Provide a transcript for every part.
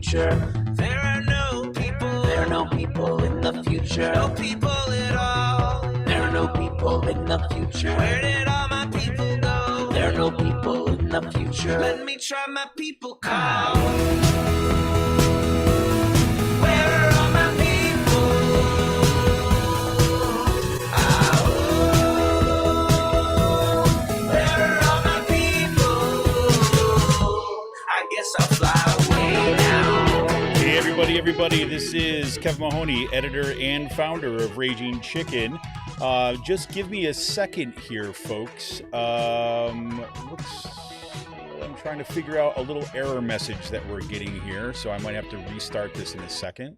future. There are no people. There are no people in the future. No people at all. There are no people in the future. Where did all my people go? There are no people in the future. Let me try my people call. Where are all my people? Where are all my people? I guess I'll fly away now. Hey everybody, this is Kevin Mahoney, editor and founder of Raging Chicken. Just give me a second here, folks. I'm trying to figure out a little error message that we're getting here, so I might have to restart this in a second.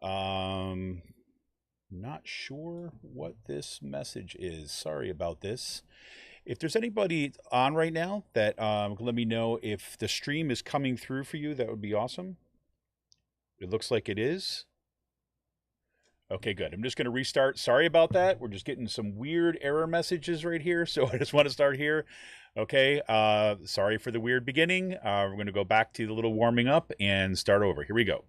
Not sure what this message is. Sorry about this. If there's anybody on right now that let me know if the stream is coming through for you, that would be awesome. It looks like it is. Okay, good. I'm just going to restart. Sorry about that. We're just getting some weird error messages right here, so I just want to start here. Okay, sorry for the weird beginning. We're going to go back to the little warming up and start over. Here we go.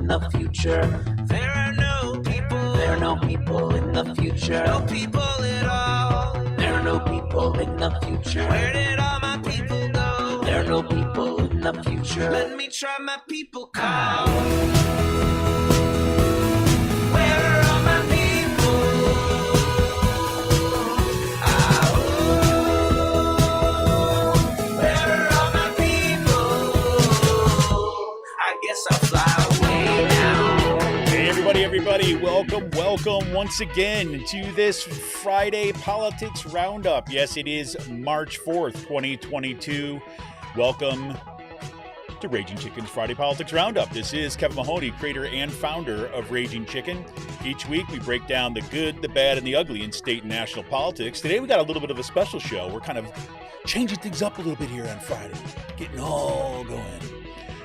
The future. There are no people. There are no people in the future. No people at all. There are no people in the future. Where did all my people go? There are no people in the future. Let me try my people call. Where are all my people? Where are all my people? I guess I'll fly. Everybody, welcome once again to this Friday Politics Roundup. Yes, it is March 4th, 2022. Welcome to Raging Chicken's Friday Politics Roundup. This is Kevin Mahoney, creator and founder of Raging Chicken. Each week, we break down the good, the bad, and the ugly in state and national politics. Today, we got a little bit of a special show. We're kind of changing things up a little bit here on Friday, getting all going.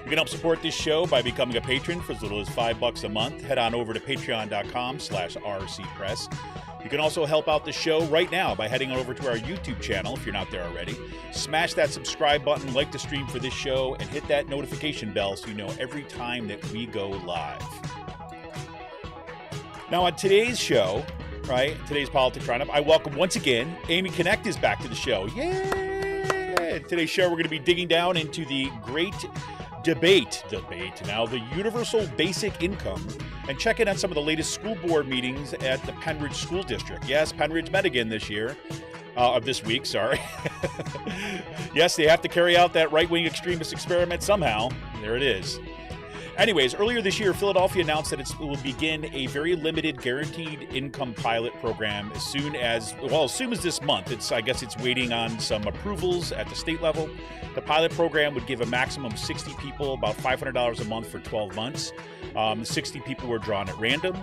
You can help support this show by becoming a patron for as little as $5 a month. Head on over to patreon.com/rcpress. You can also help out the show right now by heading over to our YouTube channel if you're not there already. Smash that subscribe button, like the stream for this show, and hit that notification bell so you know every time that we go live. Now on today's show, right, today's Politics Roundup, I welcome once again, Amy Knect is back to the show. Yay! Today's show, we're going to be digging down into the great debate now, the universal basic income, and check in on some of the latest school board meetings at the Pennridge School District. Yes, Pennridge met again this week, sorry. Yes, they have to carry out that right-wing extremist experiment somehow. There it is. Anyways, earlier this year, Philadelphia announced that it will begin a very limited guaranteed income pilot program as soon as this month. I guess it's waiting on some approvals at the state level. The pilot program would give a maximum of 60 people about $500 a month for 12 months. 60 people were drawn at random.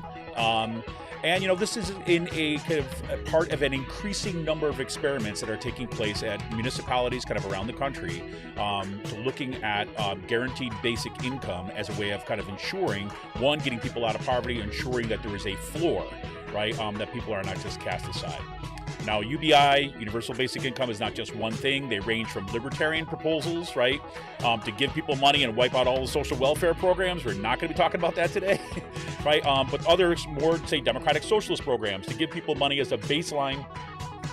And, this is in a kind of a part of an increasing number of experiments that are taking place at municipalities kind of around the country, looking at guaranteed basic income as a way of kind of ensuring, one, getting people out of poverty, ensuring that there is a floor, right, that people are not just cast aside. Now, UBI, Universal Basic Income, is not just one thing. They range from libertarian proposals, right, to give people money and wipe out all the social welfare programs. We're not going to be talking about that today, right? But others, more, say, democratic socialist programs to give people money as a baseline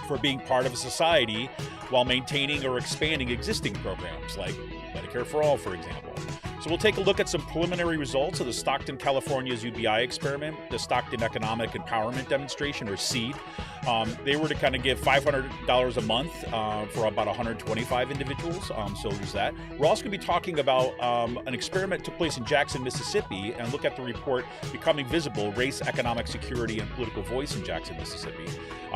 for being part of a society while maintaining or expanding existing programs like Medicare for All, for example. So we'll take a look at some preliminary results of the Stockton, California's UBI experiment, the Stockton Economic Empowerment Demonstration, or SEED. They were to kind of give $500 a month for about 125 individuals, so there's that. We're also going to be talking about an experiment that took place in Jackson, Mississippi, and look at the report Becoming Visible, Race, Economic Security, and Political Voice in Jackson, Mississippi.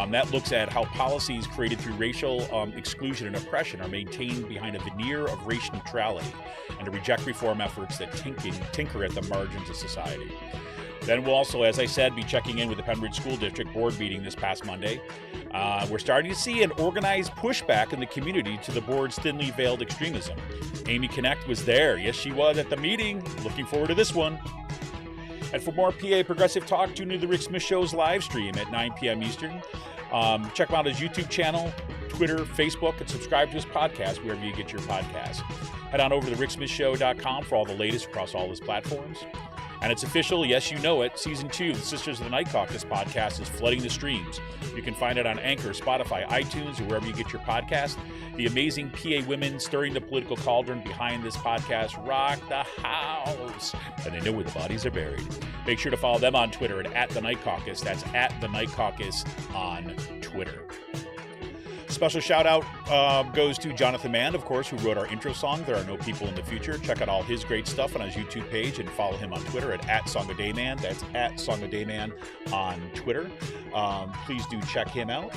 That looks at how policies created through racial exclusion and oppression are maintained behind a veneer of race neutrality, and to reject reform efforts that tinker at the margins of society. Then we'll also, as I said, be checking in with the Pennridge School District board meeting this past Monday. We're starting to see an organized pushback in the community to the board's thinly veiled extremism. Amy Knect was there. Yes, she was at the meeting. Looking forward to this one. And for more PA Progressive Talk, tune into the Rick Smith Show's live stream at 9 p.m. Eastern. Check him out his YouTube channel, Twitter, Facebook, and subscribe to his podcast wherever you get your podcasts. Head on over to thericksmithshow.com for all the latest across all his platforms. And it's official, yes, you know it. Season 2, the Sisters of the Night Caucus podcast is flooding the streams. You can find it on Anchor, Spotify, iTunes, or wherever you get your podcast. The amazing PA women stirring the political cauldron behind this podcast rock the house. And they know where the bodies are buried. Make sure to follow them on Twitter at The Night Caucus. That's at The Night Caucus on Twitter. Special shout out goes to Jonathan Mann, of course, who wrote our intro song, There Are No People in the Future. Check out all his great stuff on his YouTube page and follow him on Twitter at Song of Dayman. That's at Song of Dayman on Twitter. Please do check him out.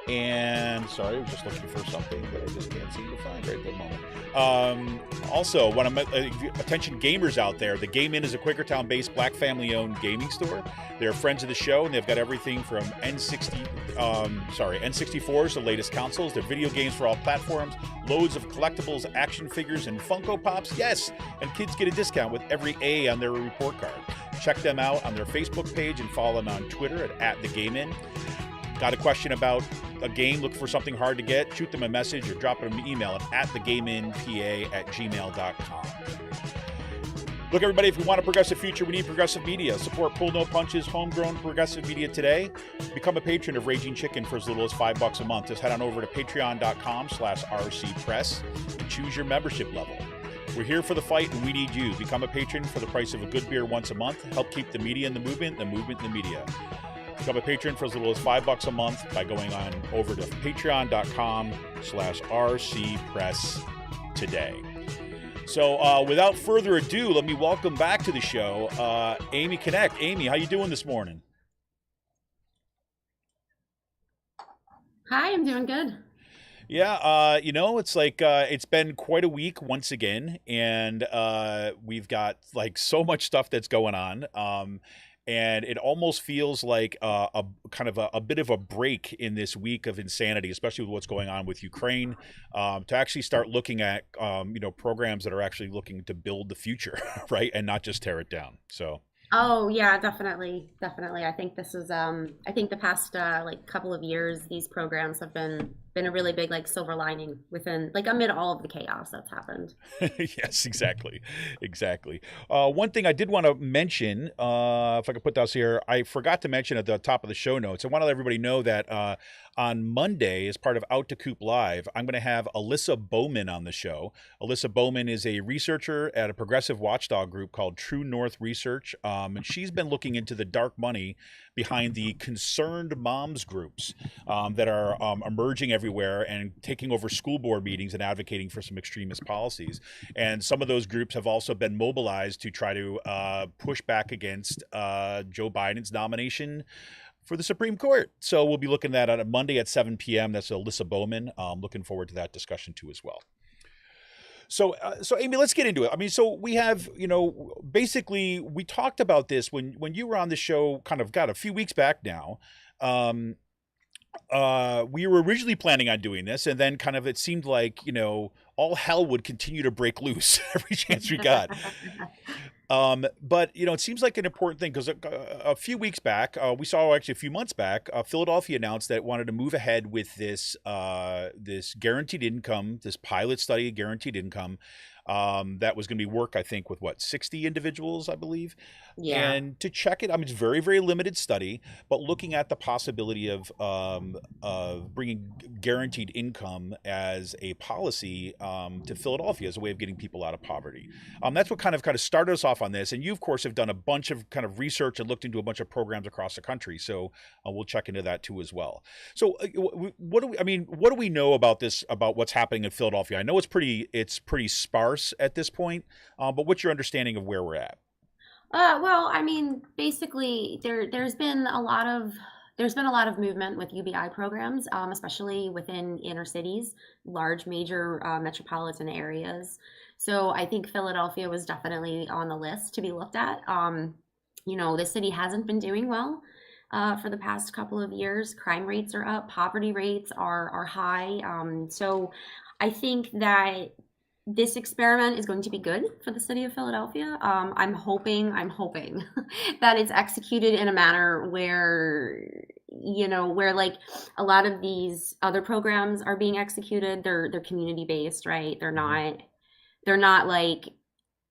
And sorry, I was just looking for something that I just can't seem to find right at the moment. Also, when I'm attention gamers out there, the Game Inn is a Quakertown-based black family-owned gaming store. They're friends of the show, and they've got everything from N64s, the latest consoles. They're video games for all platforms, loads of collectibles, action figures, and Funko Pops. Yes, and kids get a discount with every A on their report card. Check them out on their Facebook page and follow them on Twitter at the Game Inn. Got a question about a game, look for something hard to get, shoot them a message or drop them an email at thegameinpa@gmail.com. Look, everybody, if we want a progressive future, we need progressive media. Support Pull No Punches, homegrown progressive media today. Become a patron of Raging Chicken for as little as $5 a month. Just head on over to patreon.com/rcpress and choose your membership level. We're here for the fight, and we need you. Become a patron for the price of a good beer once a month. Help keep the media in the movement in the media. Become a patron for as little as $5 a month by going on over to patreon.com/rcpress today. So without further ado, let me welcome back to the show Amy Knect. Amy, how you doing this morning? Hi, I'm doing good. Yeah, it's like it's been quite a week once again, and we've got like so much stuff that's going on. And it almost feels like a kind of a bit of a break in this week of insanity, especially with what's going on with Ukraine, to actually start looking at, programs that are actually looking to build the future, right? And not just tear it down. So. Oh yeah, definitely. I think this is I think the past couple of years, these programs have been a really big silver lining within amid all of the chaos that's happened. Yes, exactly. One thing I did want to mention, if I could put this here, I forgot to mention at the top of the show notes. I want to let everybody know that on Monday, as part of Out to Coop Live, I'm going to have Alyssa Bowman on the show. Alyssa Bowman is a researcher at a progressive watchdog group called True North Research, and she's been looking into the dark money behind the concerned moms groups that are emerging everywhere and taking over school board meetings and advocating for some extremist policies. And some of those groups have also been mobilized to try to push back against Joe Biden's nomination for the Supreme Court. So we'll be looking at that on Monday at 7 p.m. That's Alyssa Bowman. Looking forward to that discussion too as well. So Amy, let's get into it. I mean, so we have, basically we talked about this when you were on the show kind of a few weeks back now. We were originally planning on doing this, and then kind of it seemed like, all hell would continue to break loose every chance we got. But, it seems like an important thing because a few weeks back, we saw actually a few months back, Philadelphia announced that it wanted to move ahead with this guaranteed income, this pilot study of guaranteed income. That was going to be work, I think, with 60 individuals, I believe. Yeah. And to check it, I mean, it's a very, very limited study, but looking at the possibility of bringing guaranteed income as a policy to Philadelphia as a way of getting people out of poverty. That's what kind of started us off on this. And you, of course, have done a bunch of kind of research and looked into a bunch of programs across the country. So we'll check into that too as well. So what do we know about this, about what's happening in Philadelphia? I know it's pretty sparse at this point, but what's your understanding of where we're at? Well, I mean, basically, there's been a lot of movement with UBI programs, especially within inner cities, large major metropolitan areas. So I think Philadelphia was definitely on the list to be looked at. The city hasn't been doing well for the past couple of years. Crime rates are up, poverty rates are high. So I think that this experiment is going to be good for the city of Philadelphia. I'm hoping that it's executed in a manner where like a lot of these other programs are being executed. They're community based, right? They're not like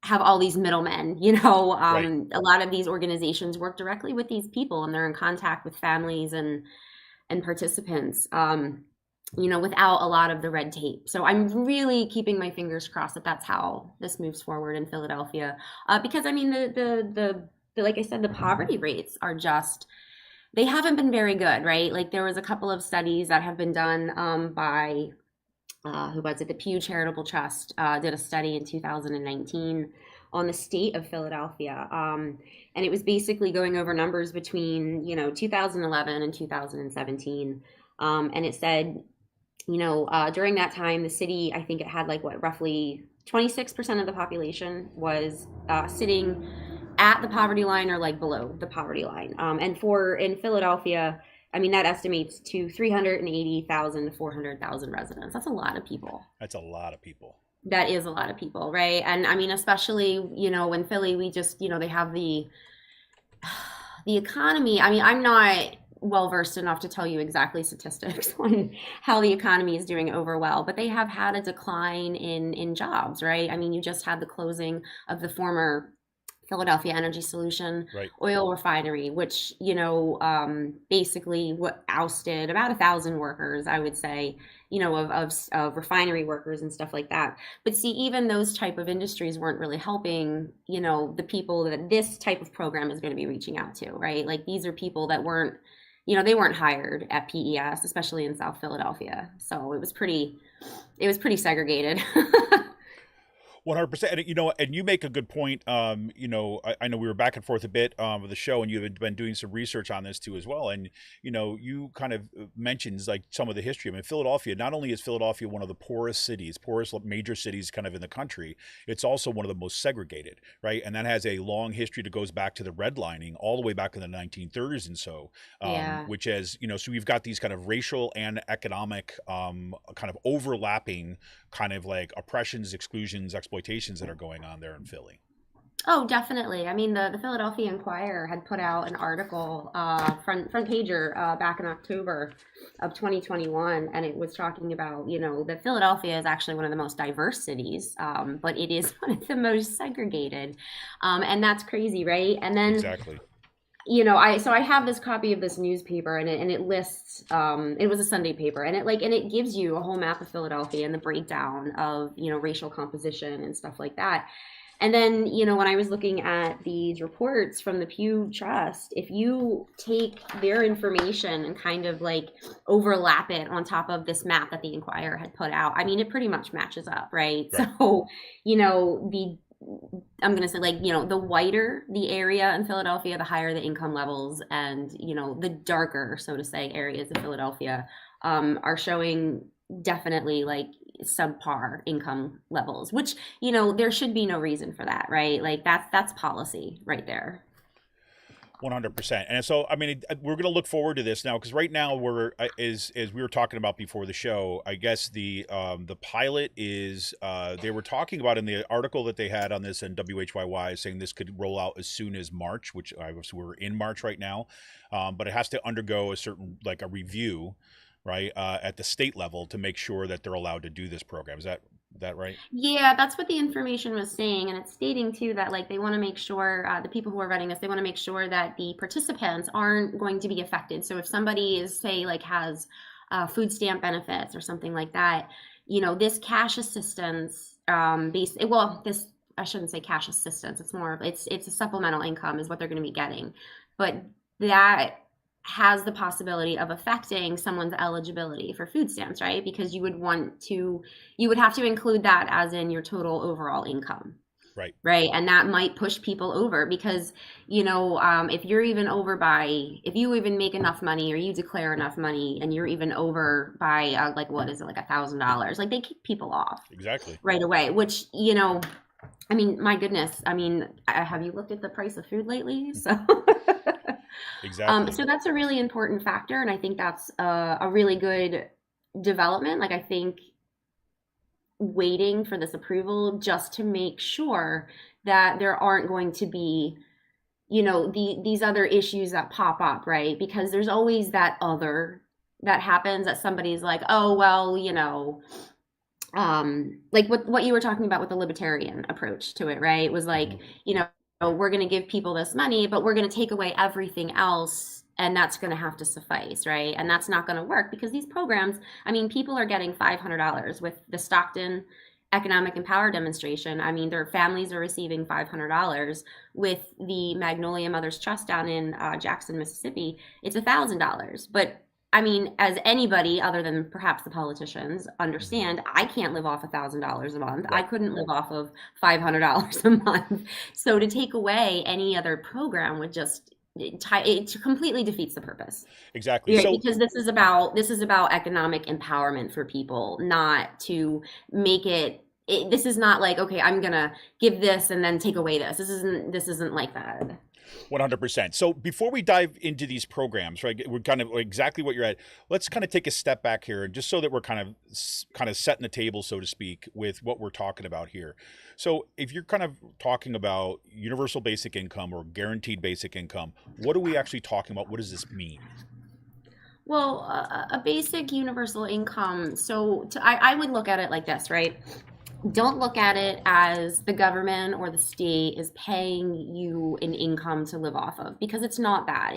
have all these middlemen, Right. A lot of these organizations work directly with these people, and they're in contact with families and participants. Without a lot of the red tape. So I'm really keeping my fingers crossed that that's how this moves forward in Philadelphia. Because I mean, the like I said, the poverty rates are they haven't been very good, right? Like there was a couple of studies that have been done by, who was it? The Pew Charitable Trust did a study in 2019 on the state of Philadelphia. And it was basically going over numbers between, 2011 and 2017. And it said, during that time, the city, I think it had roughly 26% of the population was sitting at the poverty line or below the poverty line. And in Philadelphia, I mean, that estimates to 380,000 to 400,000 residents. That's a lot of people. That's a lot of people. That is a lot of people, right? And I mean, especially, in Philly, we just, they have the economy. I mean, I'm not well versed enough to tell you exactly statistics on how the economy is doing overall, but they have had a decline in jobs, right? I mean, you just had the closing of the former Philadelphia Energy Solution oil refinery, which basically ousted about 1,000 workers, I would say, of refinery workers and stuff like that. But see, even those type of industries weren't really helping, the people that this type of program is going to be reaching out to, right? Like these are people that weren't, they weren't hired at PES, especially in South Philadelphia. So it was pretty segregated. 100%. And you make a good point. I know we were back and forth a bit with the show, and you've been doing some research on this too as well. And, you kind of mentions some of the history. I mean, Philadelphia, not only is Philadelphia one of the poorest major cities kind of in the country, it's also one of the most segregated, right? And that has a long history that goes back to the redlining all the way back in the 1930s and so, which is, so we've got these kind of racial and economic kind of overlapping kind of oppressions, exclusions, exploitations that are going on there in Philly. Oh, definitely. I mean, the Philadelphia Inquirer had put out an article, front pager, back in October of 2021, and it was talking about, that Philadelphia is actually one of the most diverse cities, but it is one of the most segregated, and that's crazy, right? And then exactly. I have this copy of this newspaper, and it lists, it was a Sunday paper, and it gives you a whole map of Philadelphia and the breakdown of, racial composition and stuff like that. And then, when I was looking at these reports from the Pew Trust, if you take their information and kind of overlap it on top of this map that the Inquirer had put out, I mean, it pretty much matches up, right? So, I'm going to say the whiter the area in Philadelphia, the higher the income levels, and, the darker, so to say, areas of Philadelphia are showing definitely subpar income levels, which, there should be no reason for that, right? That's policy right there. 100%. And so, I mean, we're going to look forward to this now, because right now as we were talking about before the show, I guess the pilot is, they were talking about in the article that they had on this in WHYY, saying this could roll out as soon as March, which obviously we're in March right now. But it has to undergo a certain, a review, right, at the state level to make sure that they're allowed to do this program. Is that right? Yeah, that's what the information was saying, and it's stating too that they want to make sure, the people who are running this, they want to make sure that the participants aren't going to be affected. So if somebody is, say, has food stamp benefits or something like that, this cash assistance, this, I shouldn't say cash assistance. It's more of, it's a supplemental income is what they're going to be getting. But that has the possibility of affecting someone's eligibility for food stamps, right? Because you would have to include that as in your total overall income. Right. Right. And that might push people over because, if you're even over if you even make enough money or you declare enough money and you're even over by what is it, like $1,000, like they kick people off. Exactly. Right away, which, my goodness. Have you looked at the price of food lately? So exactly. So that's a really important factor. And I think that's a really good development. Like, I think waiting for this approval just to make sure that there aren't going to be, these other issues that pop up, right? Because there's always that other that happens that somebody's like, oh, well, like what you were talking about with the libertarian approach to it, right? It was like, we're going to give people this money, but we're going to take away everything else. And that's going to have to suffice, right? And that's not going to work because these programs, people are getting $500 with the Stockton Economic and Power demonstration. Their families are receiving $500 with the Magnolia Mothers Trust down in Jackson, Mississippi. It's $1,000. But as anybody other than perhaps the politicians understand, I can't live off $1,000 a month. I couldn't live off of $500 a month. So to take away any other program would just, it completely defeats the purpose. Exactly. Yeah, So, because this is about economic empowerment for people, not to make this is not like, okay, I'm gonna give this and then take away this. This isn't like that. 100%. So before we dive into these programs, right, we're kind of exactly what you're at. Let's kind of take a step back here, just so that we're kind of setting the table, so to speak, with what we're talking about here. So if you're kind of talking about universal basic income or guaranteed basic income, what are we actually talking about? What does this mean? Well, a basic universal income. So I would look at it like this, right? Don't look at it as the government or the state is paying you an income to live off of, because it's not that.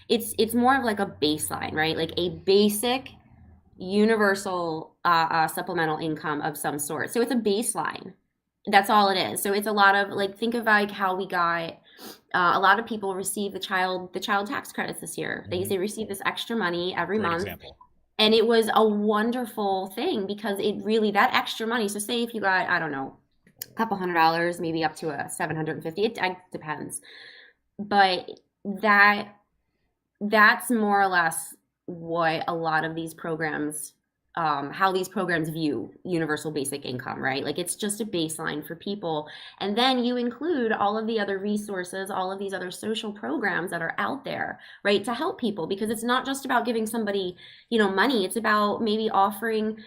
It's more of like a baseline, right? Like a basic universal supplemental income of some sort. So it's a baseline. That's all it is. So it's a lot of like, think of like how we got a lot of people receive the child tax credits this year. They receive this extra money every month. Example. And it was a wonderful thing because it really, that extra money. So say if you got, I don't know, a couple $100, maybe up to a $750, it depends. But that's more or less what a lot of these programs, how these programs view universal basic income, right? Like it's just a baseline for people. And then you include all of the other resources, all of these other social programs that are out there, right? To help people, because it's not just about giving somebody, money. It's about maybe offering,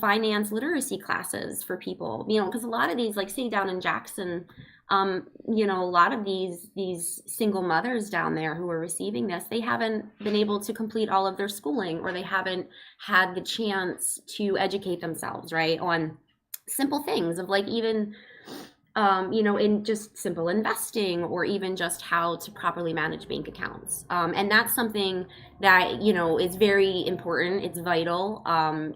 finance literacy classes for people, because a lot of these, like say down in Jackson, a lot of these single mothers down there who are receiving this, they haven't been able to complete all of their schooling, or they haven't had the chance to educate themselves, right, on simple things of like even, in just simple investing, or even just how to properly manage bank accounts. And that's something that, is very important. It's vital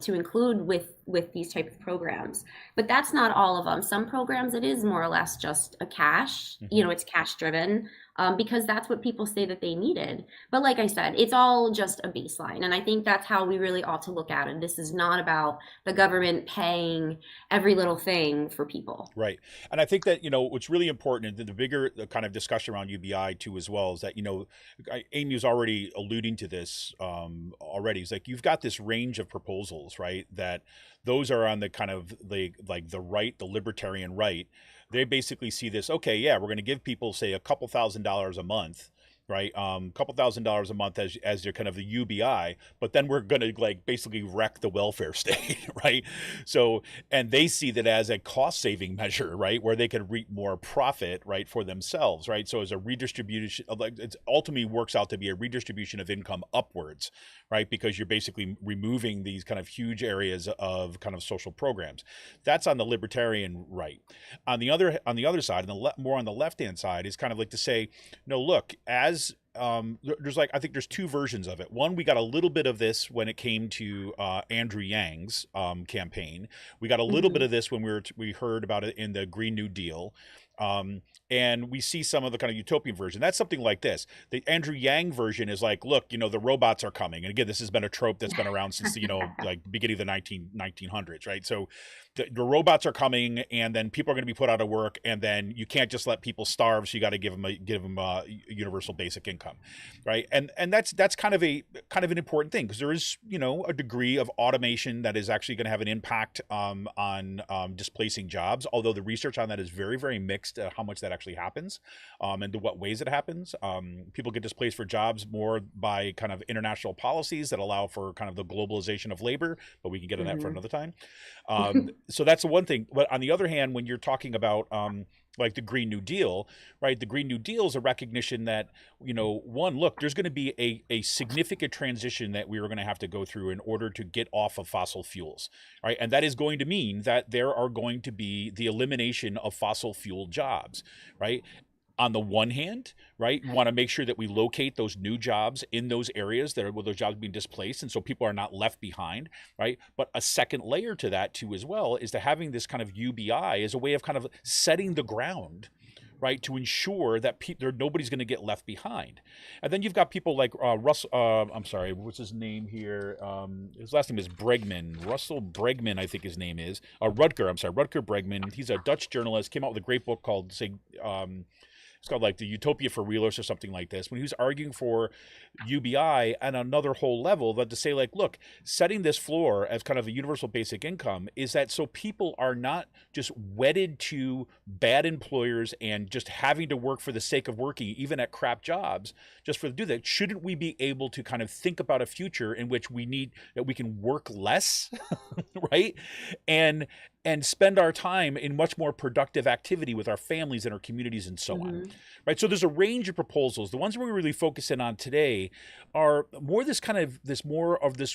to include with these type of programs. But that's not all of them. Some programs, it is more or less just a cash, it's cash driven, because that's what people say that they needed. But like I said, it's all just a baseline. And I think that's how we really ought to look at it. This is not about the government paying every little thing for people. Right. And I think that, what's really important, and the bigger kind of discussion around UBI too, as well, is that, Amy was already alluding to this already. It's like, you've got this range of proposals, right? That those are on the kind of the right, the libertarian right. They basically see this, okay, yeah, we're going to give people, say, a couple $1,000s a month, right? Couple $1,000s a month as their kind of the UBI, but then we're going to like basically wreck the welfare state, right? So, and they see that as a cost saving measure, right? Where they can reap more profit, right, for themselves, right? So as a redistribution, like it ultimately works out to be a redistribution of income upwards, right? Because you're basically removing these kind of huge areas of kind of social programs. That's on the libertarian right. On the other side, more on the left-hand side, is kind of like to say, no, look, as there's like, I think there's two versions of it. One, we got a little bit of this when it came to Andrew Yang's campaign. We got a little bit of this when we heard about it in the Green New Deal. And we see some of the kind of utopian version. That's something like this. The Andrew Yang version is like, look, the robots are coming. And again, this has been a trope that's been around since, like beginning of the 1900s, right? So the robots are coming, and then people are going to be put out of work, and then you can't just let people starve. So you got to give them a universal basic income, right? And that's kind of an important thing, because there is, a degree of automation that is actually going to have an impact on displacing jobs. Although the research on that is very, very mixed, how much that actually happens, and to what ways it happens. People get displaced for jobs more by kind of international policies that allow for kind of the globalization of labor, but we can get on that for another time. So that's the one thing. But on the other hand, when you're talking about like the Green New Deal, right? The Green New Deal is a recognition that, one, look, there's going to be a significant transition that we are going to have to go through in order to get off of fossil fuels, right? And that is going to mean that there are going to be the elimination of fossil fuel jobs, right? On the one hand, right, you want to make sure that we locate those new jobs in those areas where those jobs are being displaced, and so people are not left behind, right? But a second layer to that too as well is that having this kind of UBI is a way of kind of setting the ground, right, to ensure that nobody's going to get left behind. And then you've got people like Russell, I'm sorry, what's his name here? His last name is Bregman. Russell Bregman, I think his name is. Rutger Bregman. He's a Dutch journalist, came out with a great book called, it's called like the Utopia for Realists or something like this, when he was arguing for UBI and another whole level, that to say like, look, setting this floor as kind of a universal basic income is that so people are not just wedded to bad employers and just having to work for the sake of working, even at crap jobs, just for to do that. Shouldn't we be able to kind of think about a future in which we can work less, right? And spend our time in much more productive activity with our families and our communities and so on, right? So there's a range of proposals. The ones we're really focusing on today are more this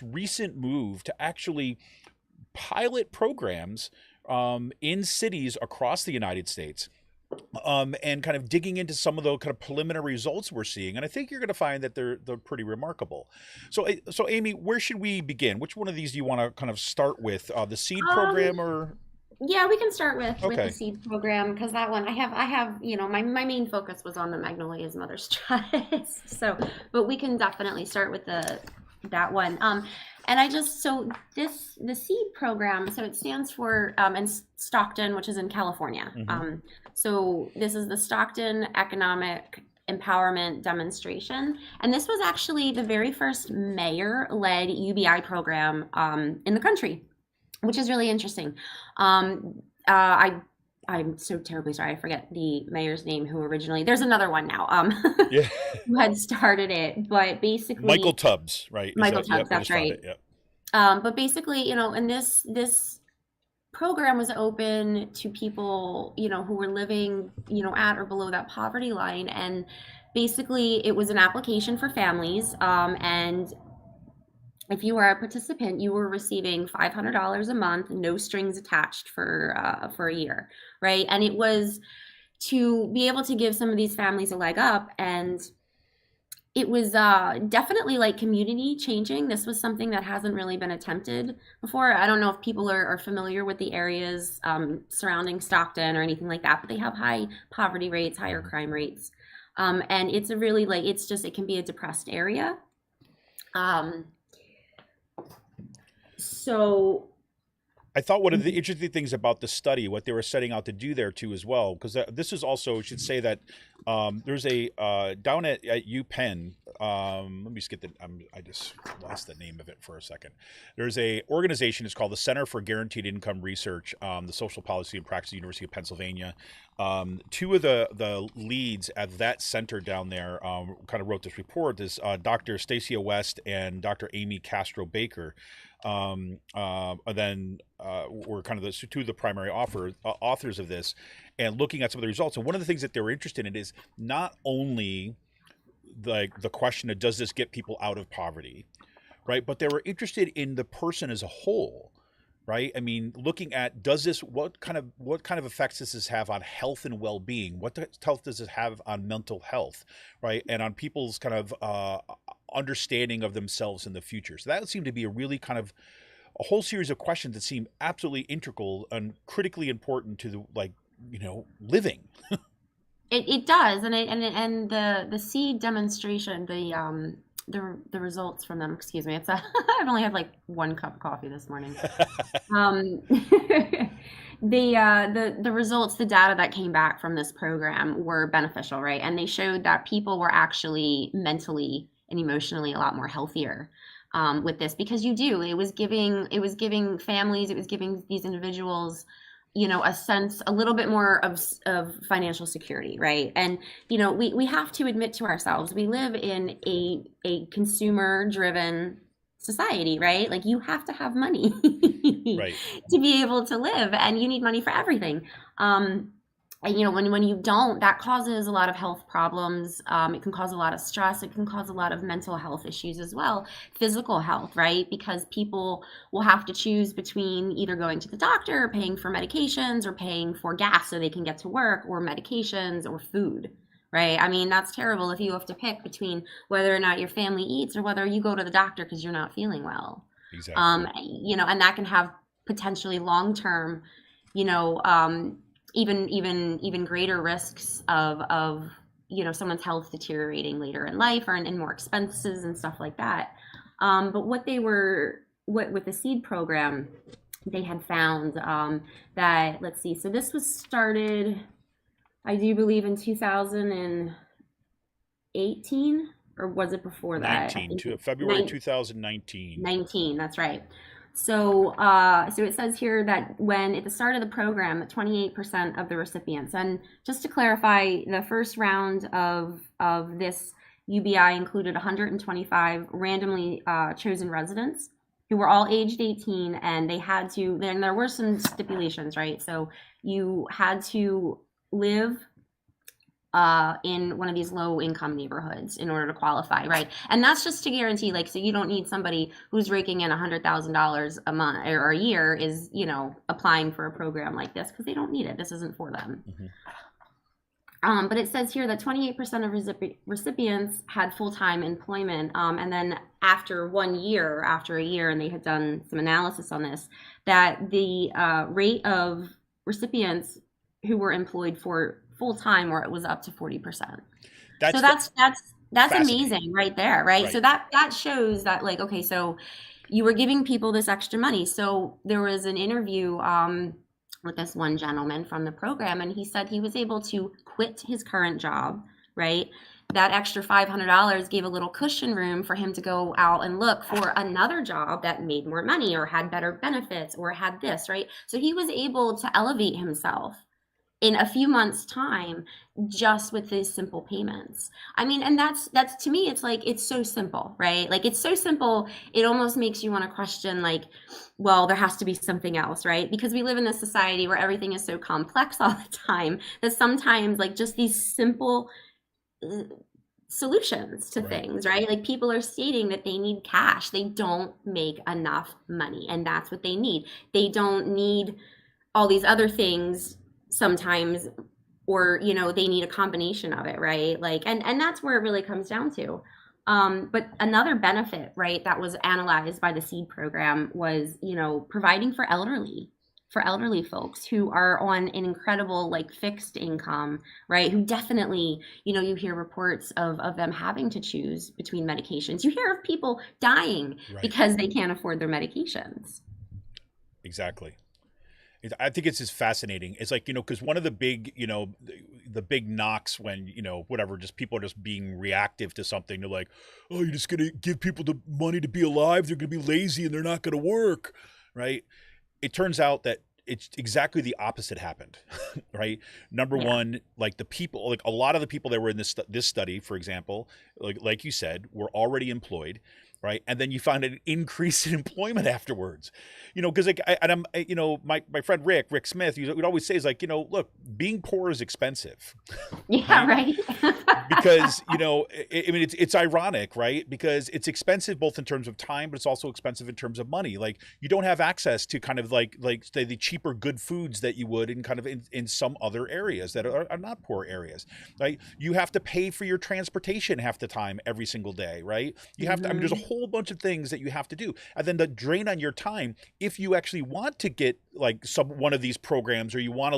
recent move to actually pilot programs in cities across the United States, and kind of digging into some of the kind of preliminary results we're seeing. And I think you're going to find that they're pretty remarkable. So Amy, where should we begin? Which one of these do you want to kind of start with? The SEED program or? Yeah, we can start with the SEED program, because that one I have, my main focus was on the Magnolia's Mother's Choice. But we can definitely start with that one. And the SEED program, so it stands for in Stockton, which is in California. So this is the Stockton Economic Empowerment Demonstration. And this was actually the very first mayor-led UBI program in the country, which is really interesting. I'm so terribly sorry, I forget the mayor's name who originally, there's another one now, who had started it, but basically Michael Tubbs, right? Michael Tubbs, that's right. But basically, and this program was open to people, who were living, at or below that poverty line. And basically it was an application for families. And if you were a participant, you were receiving $500 a month, no strings attached for a year, right? And it was to be able to give some of these families a leg up. And it was definitely like community changing. This was something that hasn't really been attempted before. I don't know if people are familiar with the areas surrounding Stockton or anything like that, but they have high poverty rates, higher crime rates. And it's a really it can be a depressed area. So I thought one of the interesting things about the study, what they were setting out to do there too as well, because this is also, I should say that there's a down at UPenn. Let me just I just lost the name of it for a second. There's a organization. It's called the Center for Guaranteed Income Research, the Social Policy and Practice, University of Pennsylvania. Two of the leads at that center down there kind of wrote this report. This Dr. Stacia West and Dr. Amy Castro Baker. And then were kind of the two of the primary authors of this, and looking at some of the results. And one of the things that they were interested in is not only the question of does this get people out of poverty, right? But they were interested in the person as a whole, right? I mean, looking at what kind of effects does this have on health and well-being? What health does it have on mental health, right? And on people's kind of understanding of themselves in the future. So that would seem to be a really kind of a whole series of questions that seem absolutely integral and critically important to living. It does, and the seed demonstration, the results from them. Excuse me, I've only had like 1 cup of coffee this morning. The results, the data that came back from this program were beneficial, right? And they showed that people were actually mentally and emotionally a lot more healthier with this, because it was giving families, it was giving these individuals, a little bit more of financial security, right? And we have to admit to ourselves, we live in a consumer driven society, right? Like, you have to have money Right. to be able to live, and you need money for everything. And when you don't, that causes a lot of health problems. It can cause a lot of stress. It can cause a lot of mental health issues as well, physical health, right? Because people will have to choose between either going to the doctor, or paying for medications, or paying for gas so they can get to work, or medications, or food, right? I mean, that's terrible if you have to pick between whether or not your family eats, or whether you go to the doctor because you're not feeling well. Exactly. And that can have potentially long-term, even greater risks of someone's health deteriorating later in life, or and more expenses and stuff like that. But with the SEED program, they had found that, let's see, so this was started, I do believe, in 2018, or was it before that? February 2019. 19, that's right. So it says here that at the start of the program, 28% of the recipients, and just to clarify, the first round of this UBI included 125 randomly chosen residents who were all aged 18, and then there were some stipulations, right? So you had to live in one of these low income neighborhoods in order to qualify, right? And that's just to guarantee, so you don't need somebody who's raking in $100,000 a month or a year is, applying for a program like this, because they don't need it. This isn't for them. Mm-hmm. But it says here that 28% of recipients had full-time employment. And then after a year, and they had done some analysis on this, that the rate of recipients who were employed for full-time, where it was up to 40%. That's amazing right there, right? So that shows that, okay, so you were giving people this extra money. So there was an interview with this one gentleman from the program, and he said he was able to quit his current job, right? That extra $500 gave a little cushion room for him to go out and look for another job that made more money, or had better benefits, or had this, right? So he was able to elevate himself in a few months' time, just with these simple payments. I mean, and that's to me, it's so simple, right? It's so simple, it almost makes you want to question, well, there has to be something else, right? Because we live in this society where everything is so complex all the time, that sometimes just these simple solutions to things, right? People are stating that they need cash. They don't make enough money, and that's what they need. They don't need all these other things sometimes, or they need a combination of it, right? And that's where it really comes down to. But another benefit, right, that was analyzed by the SEED program was providing for elderly folks who are on an incredible fixed income, right? Who definitely, you hear reports of them having to choose between medications. You hear of people dying because they can't afford their medications. Exactly. I think it's just fascinating. It's because one of the big, the big knocks when, just people are just being reactive to something. They're like, oh, you're just going to give people the money to be alive. They're going to be lazy and they're not going to work. Right. It turns out that it's exactly the opposite happened. Right. Number one, the people, a lot of the people that were in this study, for example, like you said, were already employed. right? And then you find an increase in employment afterwards, because like, my friend Rick Smith, would always say is like, look, being poor is expensive. Yeah, right. Because, it's ironic, right? Because it's expensive both in terms of time, but it's also expensive in terms of money. Like you don't have access to kind of like say the cheaper good foods that you would in kind of in some other areas that are not poor areas, right? You have to pay for your transportation half the time every single day, right? You have to, there's a whole bunch of things that you have to do. And then the drain on your time, if you actually want to get like one of these programs or you want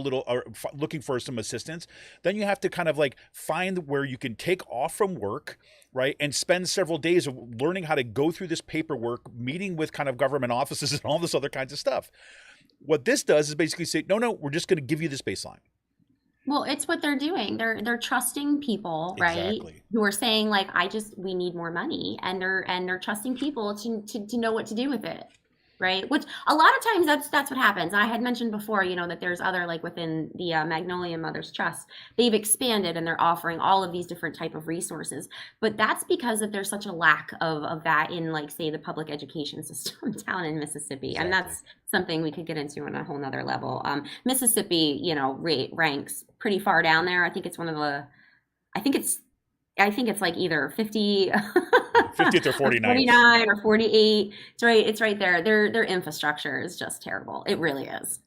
looking for some assistance, then you have to kind of like find where you can take off from work, right? And spend several days learning how to go through this paperwork, meeting with kind of government offices and all this other kinds of stuff. What this does is basically say, no, we're just going to give you this baseline. Well, it's what they're doing. They're trusting people, right? Exactly. Who are saying like, we need more money, and they're trusting people to know what to do with it, right? Which a lot of times that's what happens. And I had mentioned before, that there's other, like within the Magnolia Mothers Trust, they've expanded and they're offering all of these different type of resources. But that's because that there's such a lack of that in, like, say, the public education system down in Mississippi. Exactly. And that's something we could get into on a whole nother level. Mississippi, ranks pretty far down there. I think it's like either 50 50th or 49. 49 or 48. It's right there. Their infrastructure is just terrible. It really is.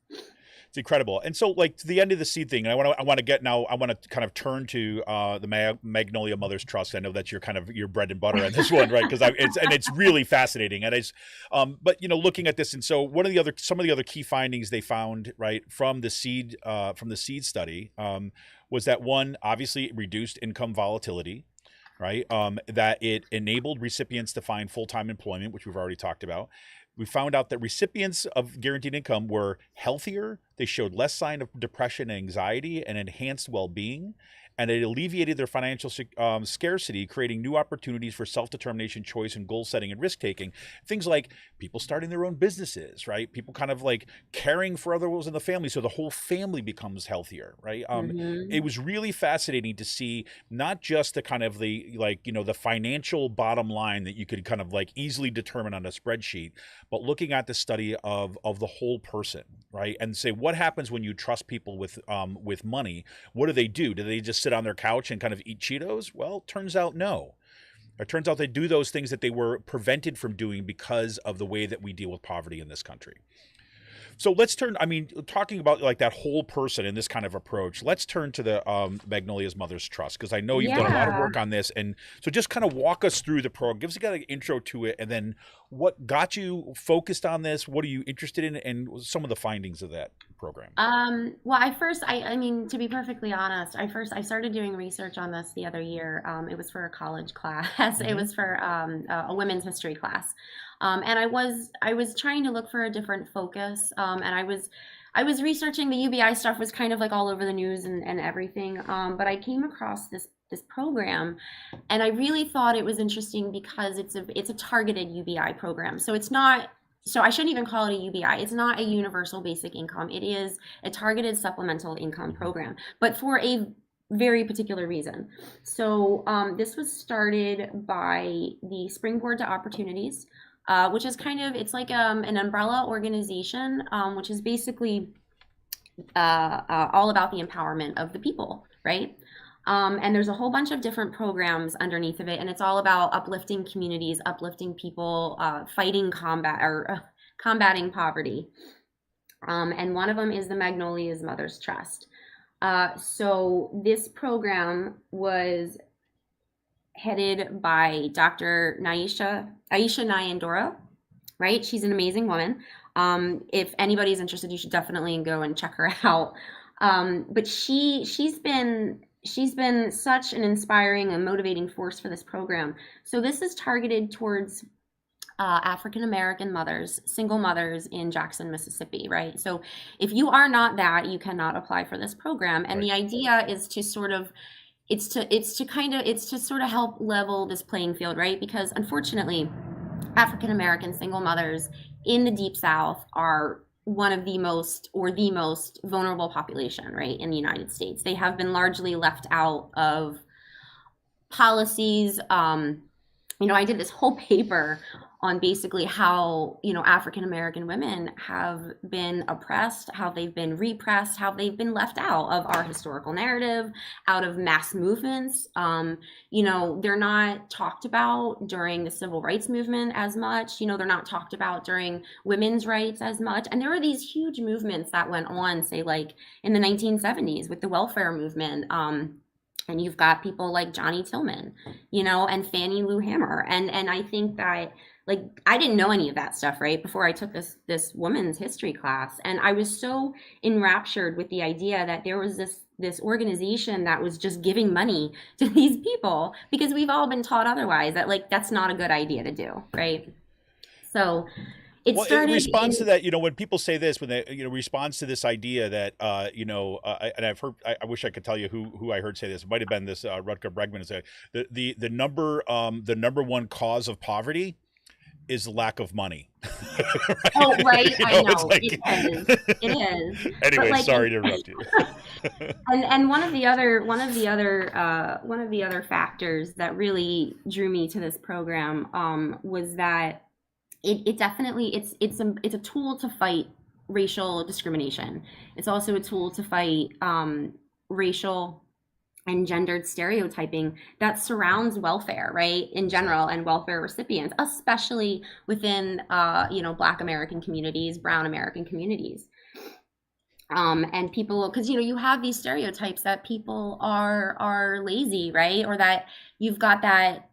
It's incredible. And so, like, to the end of the seed thing, I want to kind of turn to the Magnolia Mothers Trust. I know that's your bread and butter on this one, right? Because it's really fascinating. And but looking at this, and so some of the other key findings they found, right, from the seed study, was that one, obviously reduced income volatility, right? That it enabled recipients to find full-time employment, which we've already talked about. We found out that recipients of guaranteed income were healthier. They showed less sign of depression and anxiety and enhanced well-being. And it alleviated their financial scarcity, creating new opportunities for self-determination, choice, and goal setting and risk-taking. Things like people starting their own businesses, right? People kind of like caring for others in the family, so the whole family becomes healthier, right? It was really fascinating to see not just the kind of the financial bottom line that you could kind of like easily determine on a spreadsheet, but looking at the study of the whole person, right? And say, what happens when you trust people with money? What do? Do they just sit on their couch and kind of eat Cheetos? Well, turns out no. It turns out they do those things that they were prevented from doing because of the way that we deal with poverty in this country. So let's turn, talking about like that whole person in this kind of approach, let's turn to the Magnolia's Mothers Trust, because I know you've done a lot of work on this. And so just kind of walk us through the program, give us an intro to it, and then what got you focused on this? What are you interested in, and some of the findings of that program? Well, to be perfectly honest, I started doing research on this the other year. It was for a college class. Mm-hmm. It was for a women's history class. And I was trying to look for a different focus. And I was researching the UBI stuff, was kind of like all over the news and everything. But I came across this program, and I really thought it was interesting because it's a targeted UBI program. So I shouldn't even call it a UBI. It's not a universal basic income. It is a targeted supplemental income program, but for a very particular reason. So this was started by the Springboard to Opportunities, which is it's like an umbrella organization, which is basically all about the empowerment of the people, right? And there's a whole bunch of different programs underneath of it, and it's all about uplifting communities, uplifting people, combating poverty. And one of them is the Magnolia's Mothers Trust. So this program was headed by Dr. Aisha Nyandoro, right? She's an amazing woman. If anybody's interested, you should definitely go and check her out. But she's been such an inspiring and motivating force for this program. So this is targeted towards African-American mothers, single mothers in Jackson, Mississippi, right? So if you are not that, you cannot apply for this program. And the idea is to sort of help level this playing field, right? Because unfortunately, African-American single mothers in the Deep South are one of the most vulnerable population, right, in the United States. They have been largely left out of policies I did this whole paper on basically how, African American women have been oppressed, how they've been repressed, how they've been left out of our historical narrative, out of mass movements. They're not talked about during the civil rights movement as much. They're not talked about during women's rights as much. And there were these huge movements that went on, say, like in the 1970s with the welfare movement. And you've got people like Johnny Tillman, and Fannie Lou Hamer. And I think that, like, I didn't know any of that stuff, right, before I took this women's history class. And I was so enraptured with the idea that there was this organization that was just giving money to these people, because we've all been taught otherwise, that, like, that's not a good idea to do, right? So it started in response to that, when people say this, when they, responds to this idea that, and I've heard, I wish I could tell you who I heard say this. It might have been this Rutger Bregman, say the number one cause of poverty is lack of money. Right? Oh, right. I know. Like... It is. Anyway, like, sorry to interrupt you. and one of the other factors that really drew me to this program was that it definitely it's a tool to fight racial discrimination. It's also a tool to fight racial and gendered stereotyping that surrounds welfare, right, in general, and welfare recipients, especially within Black American communities, Brown American communities. And people, because you have these stereotypes that people are lazy, right, or that you've got that,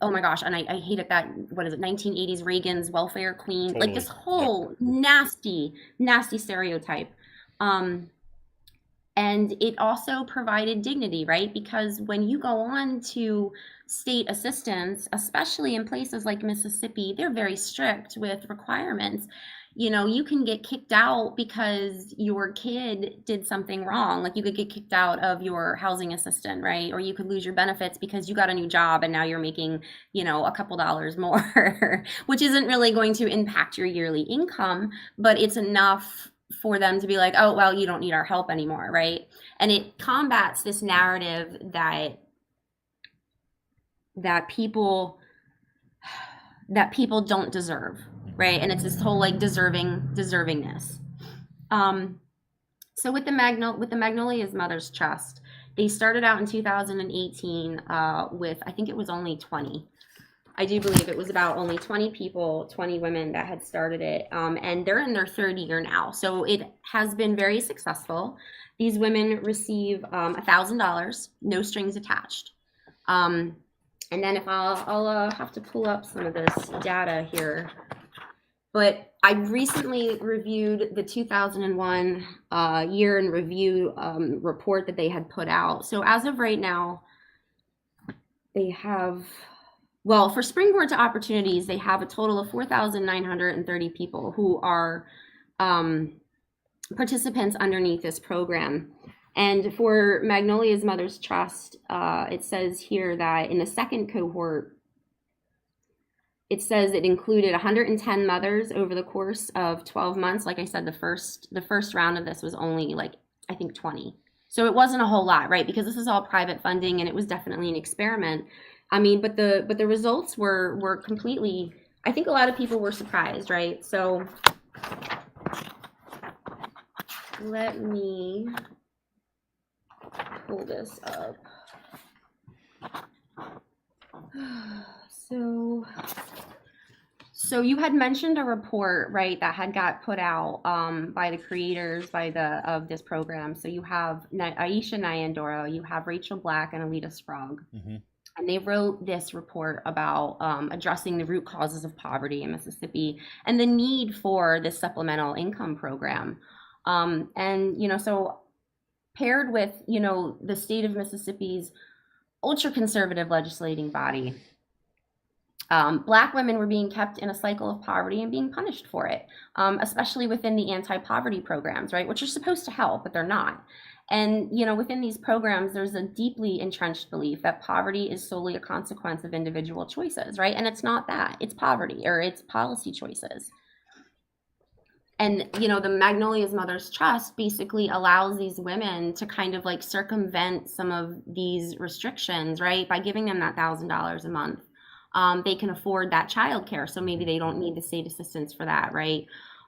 oh my gosh, and I hate it, that, what is it, 1980s Reagan's welfare queen, totally. Like this whole nasty stereotype. And it also provided dignity, right? Because when you go on to state assistance, especially in places like Mississippi, they're very strict with requirements. You can get kicked out because your kid did something wrong. Like, you could get kicked out of your housing assistant, right? Or you could lose your benefits because you got a new job and now you're making, a couple dollars more, which isn't really going to impact your yearly income, but it's enough for them to be like, oh, well, you don't need our help anymore, right? And it combats this narrative that people don't deserve, right? And it's this whole, like, deservingness. So with the Magnolia's Mother's Trust, they started out in 2018 with, I think it was only 20. I do believe it was about only 20 people, 20 women that had started it, and they're in their third year now. So it has been very successful. These women receive $1,000, no strings attached. And then if I'll have to pull up some of this data here. But I recently reviewed the 2001 year in review report that they had put out. So as of right now, they have... Well, for Springboard to Opportunities, they have a total of 4,930 people who are participants underneath this program. And for Magnolia's Mother's Trust, it says here that in the second cohort, it says it included 110 mothers over the course of 12 months. Like I said, the first round of this was only, like, I think 20. So it wasn't a whole lot, right? Because this is all private funding, and it was definitely an experiment. I mean, but the results were completely, I think a lot of people were surprised, right? So let me pull this up. So you had mentioned a report, right, that had got put out by the creators of this program. So you have Aisha Nyandoro, you have Rachel Black, and Alita Sprague. Mm-hmm. And they wrote this report about addressing the root causes of poverty in Mississippi and the need for this supplemental income program. So paired with, the state of Mississippi's ultra-conservative legislating body, Black women were being kept in a cycle of poverty and being punished for it, especially within the anti-poverty programs, right, which are supposed to help, but they're not. And, within these programs, there's a deeply entrenched belief that poverty is solely a consequence of individual choices, right? And it's not that. It's poverty, or it's policy choices. And, the Magnolia's Mother's Trust basically allows these women to kind of, like, circumvent some of these restrictions, right, by giving them that $1,000 a month. they can afford that childcare. So maybe they don't need the state assistance for that, right?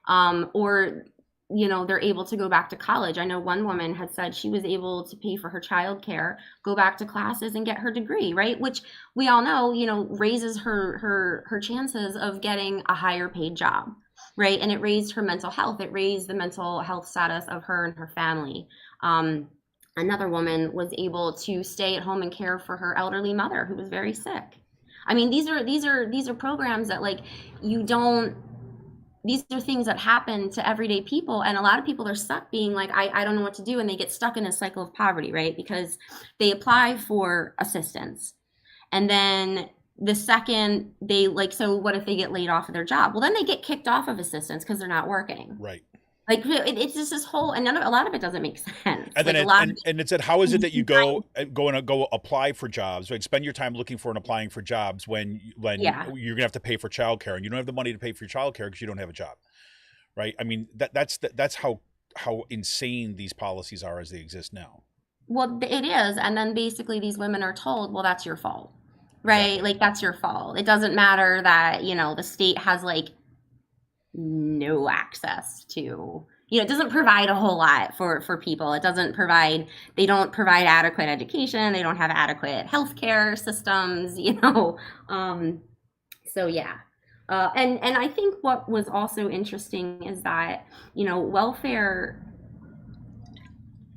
Or they're able to go back to college. I know one woman had said she was able to pay for her childcare, go back to classes and get her degree, right? Which we all know, raises her chances of getting a higher paid job, right? And it raised her mental health. It raised the mental health status of her and her family. Another woman was able to stay at home and care for her elderly mother who was very sick. I mean, these are programs that these are things that happen to everyday people, and a lot of people are stuck being like, I don't know what to do, and they get stuck in a cycle of poverty, right? Because they apply for assistance, and then the second they so what if they get laid off of their job? Well, then they get kicked off of assistance because they're not working. Right. Like it's just this whole, and a lot of it doesn't make sense. And then it said, how is it that you go apply for jobs, right? Spend your time looking for and applying for jobs when you're gonna have to pay for childcare, and you don't have the money to pay for your childcare because you don't have a job, right? I mean, that's how insane these policies are as they exist now. Well, it is, and then basically these women are told, well, that's your fault, right? Exactly. Like that's your fault. It doesn't matter that the state has no access to, it doesn't provide a whole lot for people. They don't provide adequate education. They don't have adequate healthcare systems, so yeah. And I think what was also interesting is that, welfare,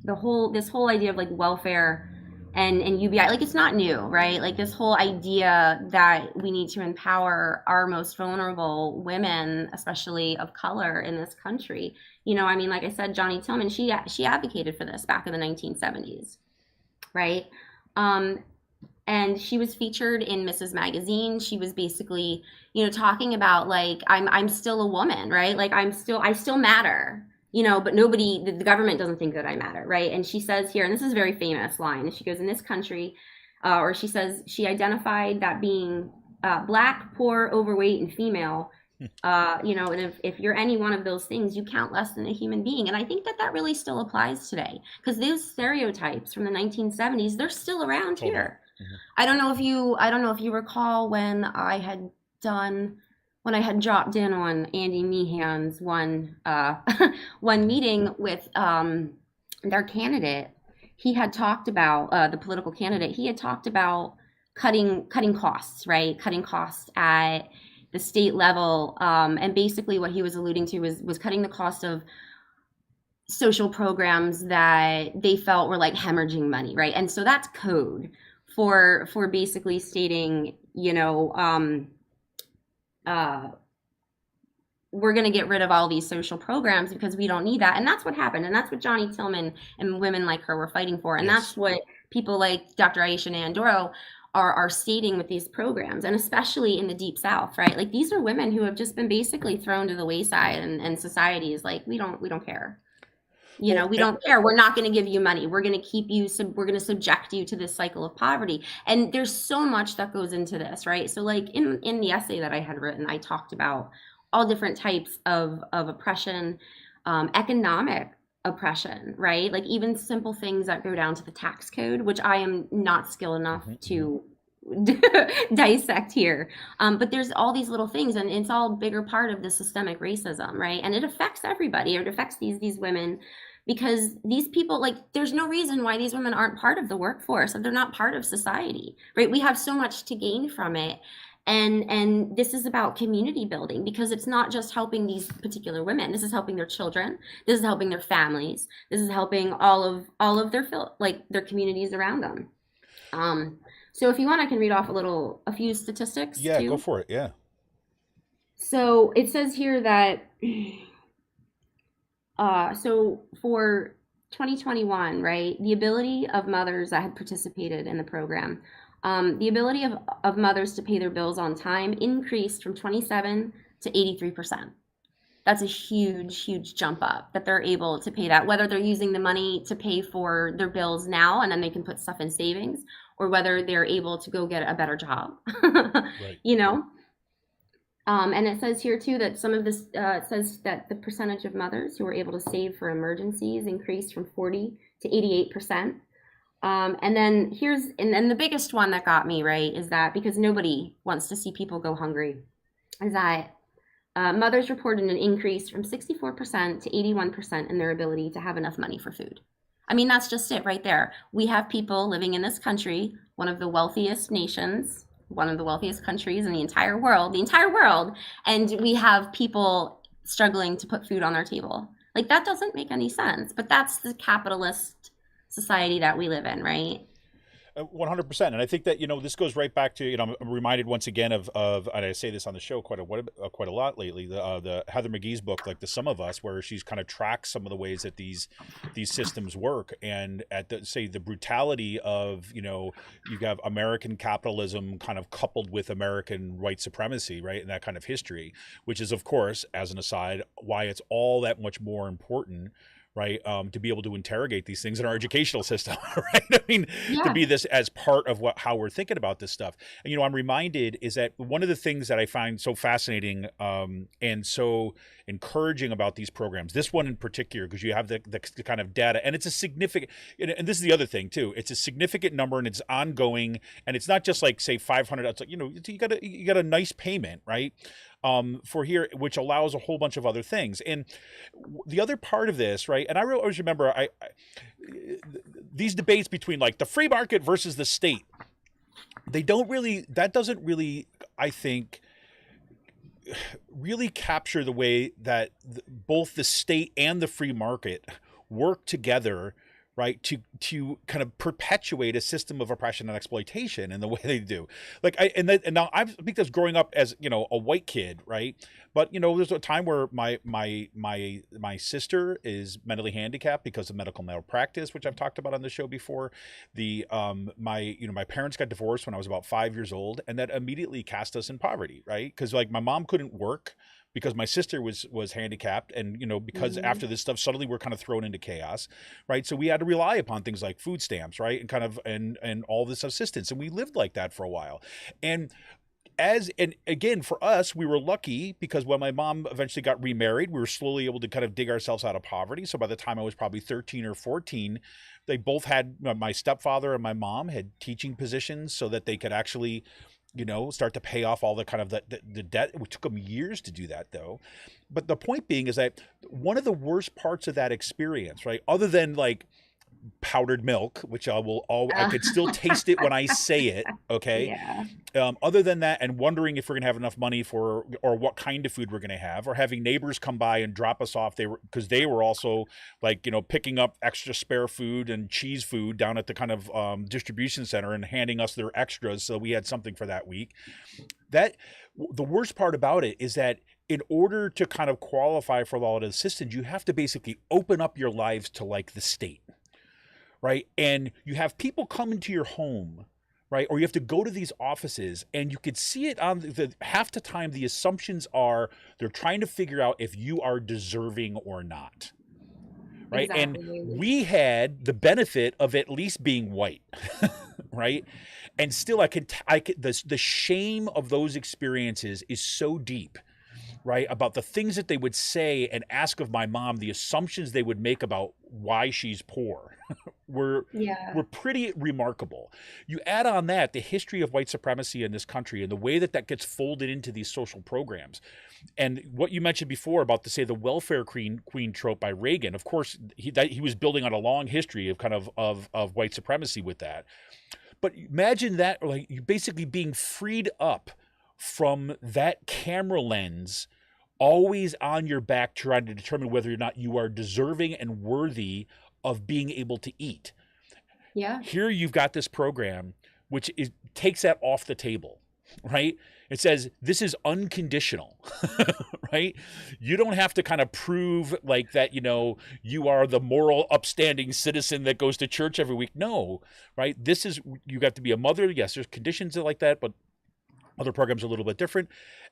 this whole idea of welfare and UBI, it's not new, right? This whole idea that we need to empower our most vulnerable women, especially of color in this country. Like I said, Johnny Tillman, she advocated for this back in the 1970s, right? And she was featured in Mrs. Magazine. She was basically, talking about I'm still a woman, right? I still matter. But the government doesn't think that I matter, right? And she says here, and this is a very famous line, and she goes, in this country, or she says she identified that being Black, poor, overweight, and female, and if you're any one of those things, you count less than a human being. And I think that really still applies today, because those stereotypes from the 1970s, they're still around here. Mm-hmm. I don't know if you recall when I had dropped in on Andy Meehan's one meeting with their candidate. He had talked about the political candidate. He had talked about cutting costs, right? Cutting costs at the state level, and basically what he was alluding to was cutting the cost of social programs that they felt were hemorrhaging money, right? And so that's code for basically stating, we're going to get rid of all these social programs because we don't need that. And that's what happened. And that's what Johnny Tillman and women like her were fighting for. And that's what people like Dr. Aisha Nandoro are stating with these programs, and especially in the Deep South, right? These are women who have just been basically thrown to the wayside, and society is we don't care. We don't care. We're not going to give you money. We're going to keep you, we're going to subject you to this cycle of poverty. And there's so much that goes into this, right? So in the essay that I had written, I talked about all different types of oppression, economic oppression, right? Even simple things that go down to the tax code, which I am not skilled enough to dissect here. But there's all these little things, and it's all a bigger part of the systemic racism, right? And it affects everybody. It affects these women, because these people, there's no reason why these women aren't part of the workforce, and they're not part of society, right? We have so much to gain from it. And this is about community building, because it's not just helping these particular women. This is helping their children. This is helping their families. This is helping all of their their communities around them. So if you want, I can read off a few statistics. Yeah, too. Go for it. Yeah. So it says here that so for 2021, right, the ability of mothers that had participated in the program, the ability of mothers to pay their bills on time increased from 27 to 83%. That's a huge jump up, that they're able to pay that, whether they're using the money to pay for their bills now and then they can put stuff in savings, or whether they're able to go get a better job. Right. And it says here too that some of this, it says that the percentage of mothers who were able to save for emergencies increased from 40 to 88%. And then the biggest one that got me, right, is that because nobody wants to see people go hungry, is that mothers reported an increase from 64% to 81% in their ability to have enough money for food. I mean, that's just it right there. We have people living in this country, one of the wealthiest nations, one of the wealthiest countries in the entire world, and we have people struggling to put food on their table. Like, that doesn't make any sense, but that's the capitalist society that we live in, right? 100%. And I think that, this goes right back to, I'm reminded once again of, and I say this on the show quite a lot lately, the Heather McGee's book, like The Sum of Us, where she's kind of tracks some of the ways that these systems work. And at the brutality of, you have American capitalism kind of coupled with American white supremacy, right? And that kind of history, which is, of course, as an aside, why it's all that much more important, right, to be able to interrogate these things in our educational system, right? I mean, to be this as part of how we're thinking about this stuff. And, I'm reminded is that one of the things that I find so fascinating and so encouraging about these programs, this one in particular, because you have the kind of data, and it's a significant, and this is the other thing too, it's a significant number and it's ongoing, and it's not just like, say, 500, it's like, you got a nice payment, right? For here, which allows a whole bunch of other things. And the other part of this, right, and I always remember these debates between like the free market versus the state, that doesn't really, I think, really capture the way that both the state and the free market work together, right, to kind of perpetuate a system of oppression and exploitation in the way they do. Like now I think that's growing up as a white kid, right? But there's a time where my sister is mentally handicapped because of medical malpractice, which I've talked about on the show before. My parents got divorced when I was about 5 years old, and that immediately cast us in poverty, right? Because like my mom couldn't work because my sister was handicapped, and because after this stuff, suddenly we're kind of thrown into chaos, right? So we had to rely upon things like food stamps, right, and kind of and all this assistance, and we lived like that for a while. And again, for us, we were lucky because when my mom eventually got remarried, we were slowly able to kind of dig ourselves out of poverty. So by the time I was probably 13 or 14, they both had, my stepfather and my mom had teaching positions so that they could actually start to pay off all the kind of the debt. It took them years to do that, though. But the point being is that one of the worst parts of that experience, right, other than like powdered milk, which I could still taste it when I say it. Okay. Yeah. Other than that, and wondering if we're going to have enough money or what kind of food we're going to have, or having neighbors come by and drop us off. Because they were also like, picking up extra spare food and cheese food down at the kind of distribution center and handing us their extras. So we had something for that week. The worst part about it is that in order to kind of qualify for all of the assistance, you have to basically open up your lives to like the state. Right. And you have people come into your home, right? Or you have to go to these offices, and you could see it on half the time. The assumptions are they're trying to figure out if you are deserving or not. Right. Exactly. And we had the benefit of at least being white. Right. And still the shame of those experiences is so deep. Right, about the things that they would say and ask of my mom, the assumptions they would make about why she's poor were pretty remarkable. You add on that the history of white supremacy in this country and the way that gets folded into these social programs. And what you mentioned before about the welfare queen trope by Reagan, of course, he was building on a long history of kind of white supremacy with that. But imagine that, like, you basically being freed up from that camera lens always on your back, trying to determine whether or not you are deserving and worthy of being able to eat. Yeah. Here you've got this program which takes that off the table, right? It says this is unconditional, right? You don't have to kind of prove like that, you are the moral, upstanding citizen that goes to church every week. No, right? You got to be a mother. Yes, there's conditions like that, but other programs are a little bit different.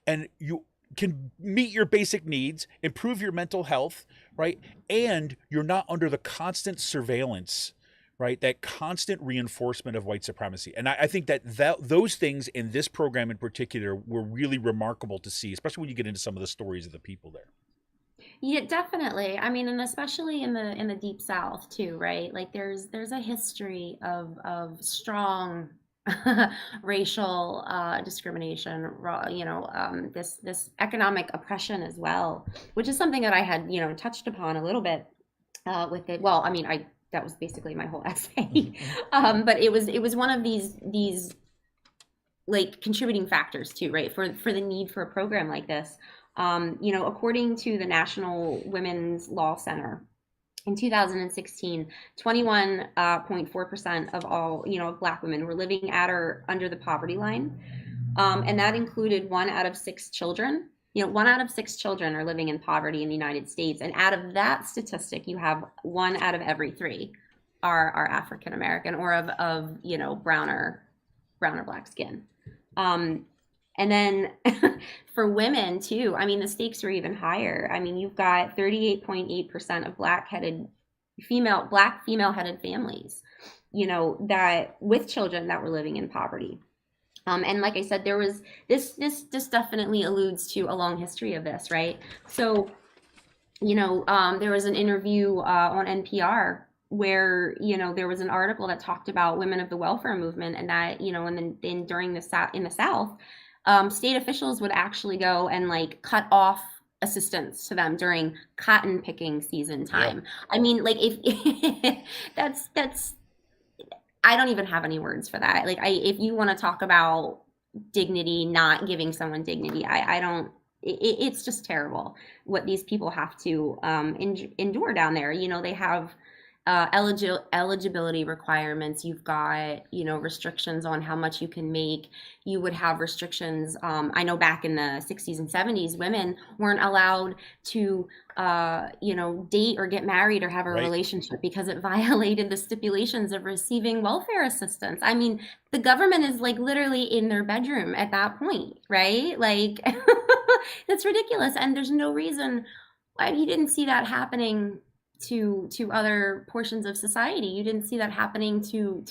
And you can meet your basic needs, improve your mental health, right? And you're not under the constant surveillance, right? That constant reinforcement of white supremacy. And I think that those things in this program in particular were really remarkable to see, especially when you get into some of the stories of the people there. Yeah, definitely. I mean, and especially in the deep South too, right? Like there's a history of strong racial discrimination, this economic oppression as well, which is something that I had, touched upon a little bit with it. Well, I mean, I that was basically my whole essay, but it was one of these like contributing factors too, right? For the need for a program like this. According to the National Women's Law Center, in 2016, 21.4% of all, Black women were living at or under the poverty line. And that included 1 out of 6 children. 1 out of 6 children are living in poverty in the United States. And out of that statistic, you have 1 out of every 3 are African American or of browner black skin. And then for women too, I mean, the stakes are even higher. I mean, you've got 38.8% of black female headed families, that with children that were living in poverty. And like I said, there was this definitely alludes to a long history of this, right? So, there was an interview on NPR where there was an article that talked about women of the welfare movement, and that and then during in the South, state officials would actually go and like cut off assistance to them during cotton picking season time. Yep. I mean, like if that's I don't even have any words for that. Like if you want to talk about dignity, not giving someone dignity, I don't. It's just terrible what these people have to endure down there. They have eligibility requirements. You've got restrictions on how much you can make. You would have restrictions. I know back in the 60s and 70s, women weren't allowed to date or get married or have a relationship because it violated the stipulations of receiving welfare assistance. I mean, the government is like literally in their bedroom at that point, right? Like that's ridiculous. And there's no reason why you didn't see that happening to other portions of society. You didn't see that happening to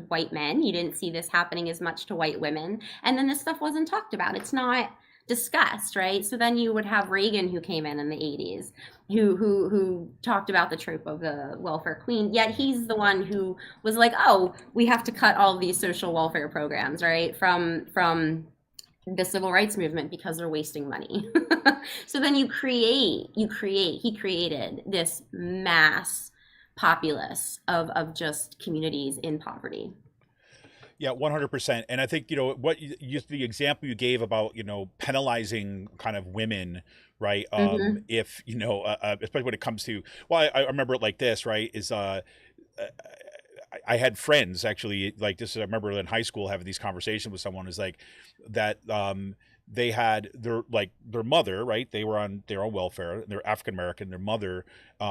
white men. You didn't see this happening as much to white women. And then this stuff wasn't talked about. It's not discussed, right? So then you would have Reagan, who came in the 80s, who talked about the trope of the welfare queen. Yet he's the one who was like, oh, we have to cut all of these social welfare programs, right, from the civil rights movement because they're wasting money. So then he created this mass populace of just communities in poverty. Yeah, 100%. And I think, the example you gave about, penalizing kind of women, right? If, especially when it comes to, well, I remember it like this, right? I had friends actually like this. I remember in high school having these conversations with someone is like that. They had their mother, right? They were on welfare. They're African American. Their mother,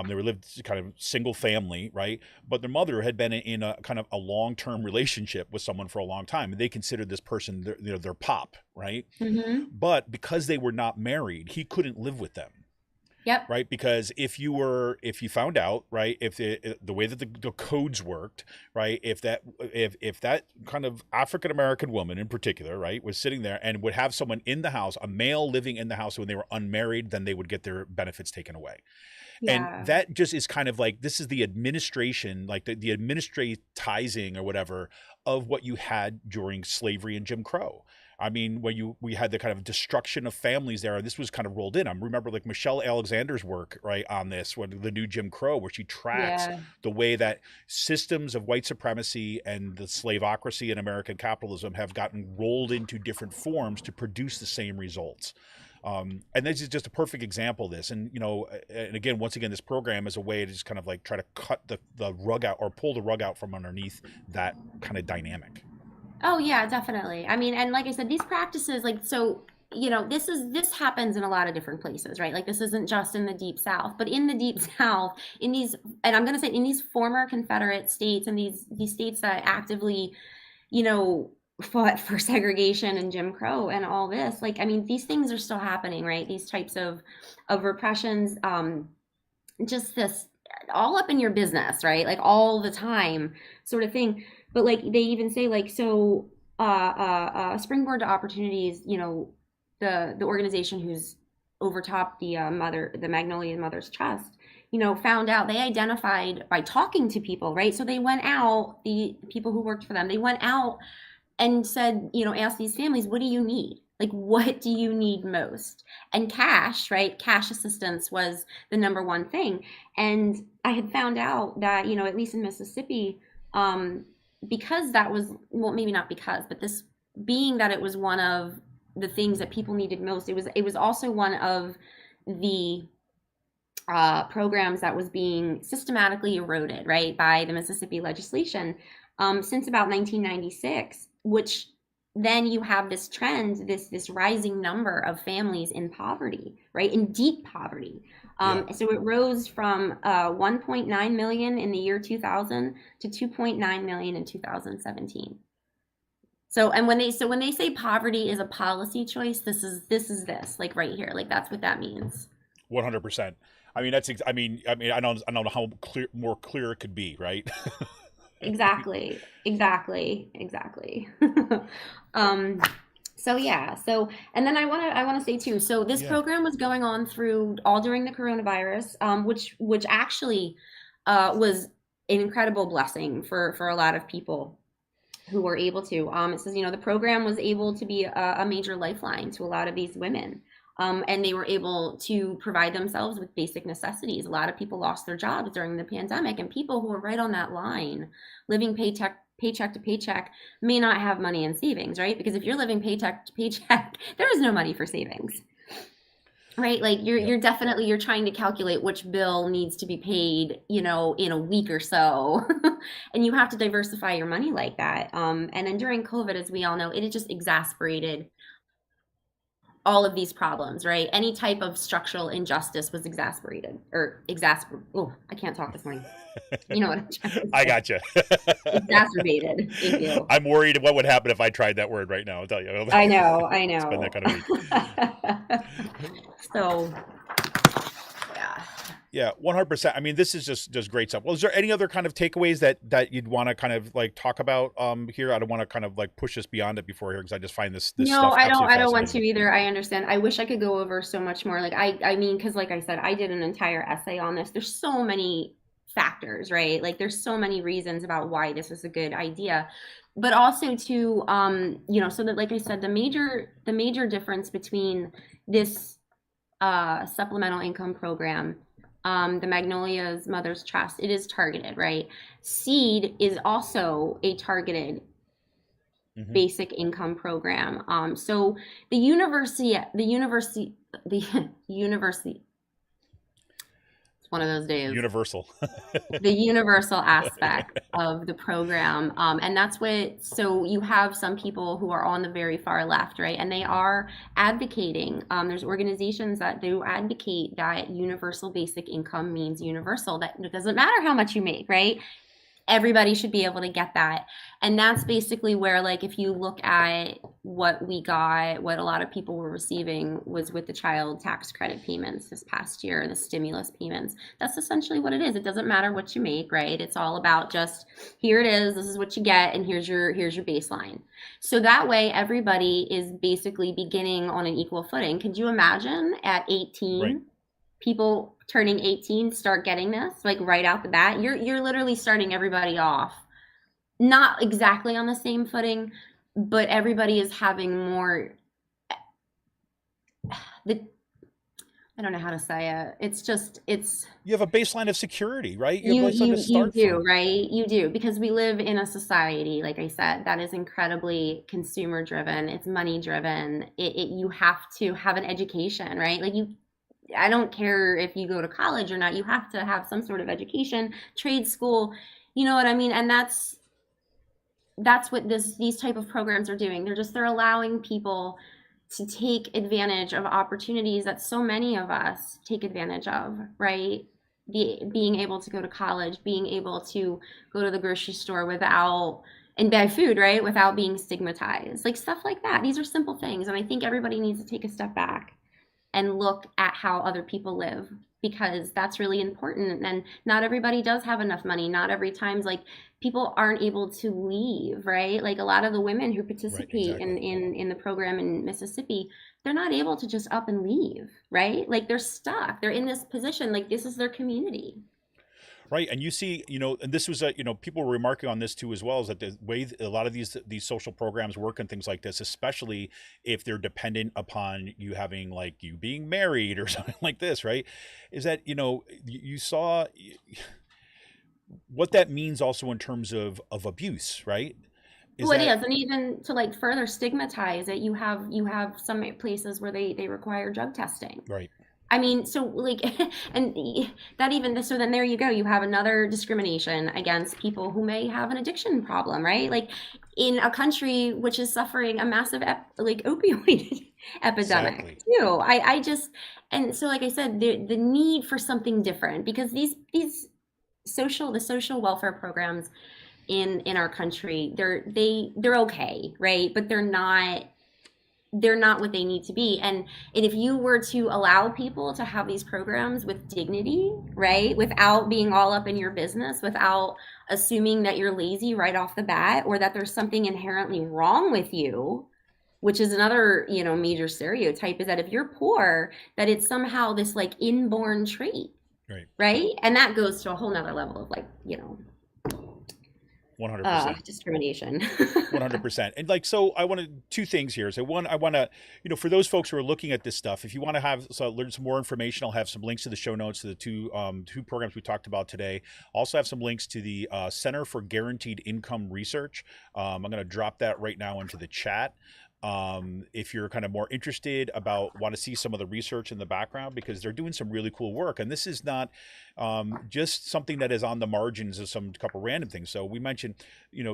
they were lived kind of single family, right? But their mother had been in a kind of a long-term relationship with someone for a long time, and they considered this person their pop, right? Mm-hmm. But because they were not married, he couldn't live with them. Yep. Right. Because if you found out, right, if the way that the codes worked, right, if that kind of African American woman in particular, right, was sitting there and would have someone in the house, a male living in the house when they were unmarried, then they would get their benefits taken away. Yeah. And that just is kind of like, this is the administration, like the administratizing or whatever of what you had during slavery and Jim Crow. I mean, when we had the kind of destruction of families there, and this was kind of rolled in. I remember like Michelle Alexander's work, right, on this, when the new Jim Crow, where she tracks the way that systems of white supremacy and the slaveocracy in American capitalism have gotten rolled into different forms to produce the same results. And this is just a perfect example of this. And, and again, once again, this program is a way to just kind of like try to cut the rug out or pull the rug out from underneath that kind of dynamic. Oh yeah, definitely. I mean, and like I said, these practices, like, so, this happens in a lot of different places, right? Like this isn't just in the Deep South, but in the Deep South, in these, and I'm going to say in these former Confederate states and these states that actively, fought for segregation and Jim Crow and all this, like, I mean, these things are still happening, right? These types of repressions, just this all up in your business, right? Like all the time sort of thing. But like they even say like, so Springboard to Opportunities, the organization who's overtopped the Magnolia Mothers Trust, found out, they identified by talking to people, right? So they went out, the people who worked for them, they went out and said, asked these families, what do you need? Like, what do you need most? And cash, right? Cash assistance was the number one thing. And I had found out that, at least in Mississippi, because that was, well, maybe not because, but this being that it was one of the things that people needed most, it was also one of the programs that was being systematically eroded, right, by the Mississippi legislation since about 1996, which then you have this trend, this rising number of families in poverty, right, in deep poverty. So it rose from 1.9 million in the year 2000 to 2.9 million in 2017. So, and when they say poverty is a policy choice, this is like right here, like that's what that means. 100%. I mean, I don't know how more clear it could be, right? Exactly. So yeah. So, and then I want to say too. So this program was going on through all during the coronavirus, which actually was an incredible blessing for a lot of people who were able to. It says, the program was able to be a major lifeline to a lot of these women. And they were able to provide themselves with basic necessities. A lot of people lost their jobs during the pandemic, and people who were right on that line, living paycheck to paycheck, may not have money in savings, right? Because if you're living paycheck to paycheck, there is no money for savings, right? Like you're definitely, you're trying to calculate which bill needs to be paid, in a week or so, and you have to diversify your money like that. And then during COVID, as we all know, it just exasperated all of these problems, right? Any type of structural injustice was oh, I can't talk this morning. You know what I'm trying to say. I gotcha. Exacerbated. Thank you. I'm worried what would happen if I tried that word right now. I'll tell you. I know. It's been that kind of week. So, yeah. Yeah, 100%. I mean, this is just great stuff. Well, is there any other kind of takeaways that you'd want to kind of like talk about here? I don't want to kind of like push us beyond it before here because I just find this no, stuff I don't want to either. I understand. I wish I could go over so much more. Like I mean, because like I said, I did an entire essay on this. There's so many factors, right? Like there's so many reasons about why this is a good idea. But also to so that, like I said, the major difference between this supplemental income program, the Magnolia's Mothers Trust, it is targeted, right? SEED is also a targeted basic income program. So the university, it's one of those days. Universal. The universal aspect of the program. And that's so you have some people who are on the very far left, right? And they are advocating, there's organizations that do advocate that universal basic income means universal, that it doesn't matter how much you make, right? Everybody should be able to get that. And that's basically where, like, if you look at what we got, what a lot of people were receiving was with the child tax credit payments this past year, the stimulus payments. That's essentially what it is. It doesn't matter what you make, right? It's all about just, here it is, this is what you get, and here's your baseline. So that way, everybody is basically beginning on an equal footing. Could you imagine at 18, right, people turning 18 start getting this, like right out the bat? You're literally starting everybody off not exactly on the same footing, but everybody is having more, I don't know how to say it. It's just, you have a baseline of security, right? You do, right? You do, because we live in a society, like I said, that is incredibly consumer driven. It's money driven. You have to have an education, right? Like I don't care if you go to college or not, you have to have some sort of education, trade school, you know what I mean? And that's what these type of programs are doing. They're allowing people to take advantage of opportunities that so many of us take advantage of, right? Being able to go to college, being able to go to the grocery store and buy food, right? Without being stigmatized, like stuff like that. These are simple things. And I think everybody needs to take a step back and look at how other people live, because that's really important. And not everybody does have enough money. Not every time's like people aren't able to leave, right? Like a lot of the women who participate in the program in Mississippi, they're not able to just up and leave, right? Like they're stuck. They're in this position. Like this is their community. Right. And you see, and this was, people were remarking on this too, as well, is that the way a lot of these social programs work and things like this, especially if they're dependent upon you having like you being married or something like this, right, is that, you saw what that means also in terms of abuse, right? Well, it is. And even to like further stigmatize it, you have some places where they require drug testing. Right. I mean, so like, and that even, so then there you go. You have another discrimination against people who may have an addiction problem, right? Like in a country which is suffering a massive opioid epidemic too. I just, and so like I said, the need for something different, because these social welfare programs in our country, they're okay, right? But they're not what they need to be. And if you were to allow people to have these programs with dignity, right, without being all up in your business, without assuming that you're lazy right off the bat, or that there's something inherently wrong with you, which is another, major stereotype, is that if you're poor, that it's somehow this like inborn trait, right? And that goes to a whole nother level of like, 100% discrimination. 100%. And like, so I wanted two things here. So one, I want to, for those folks who are looking at this stuff, if you want to learn some more information, I'll have some links to the show notes to the two programs we talked about today. Also have some links to the Center for Guaranteed Income Research. I'm going to drop that right now into the chat. If you're kind of more interested want to see some of the research in the background, because they're doing some really cool work. And this is not just something that is on the margins of some couple random things. So we mentioned,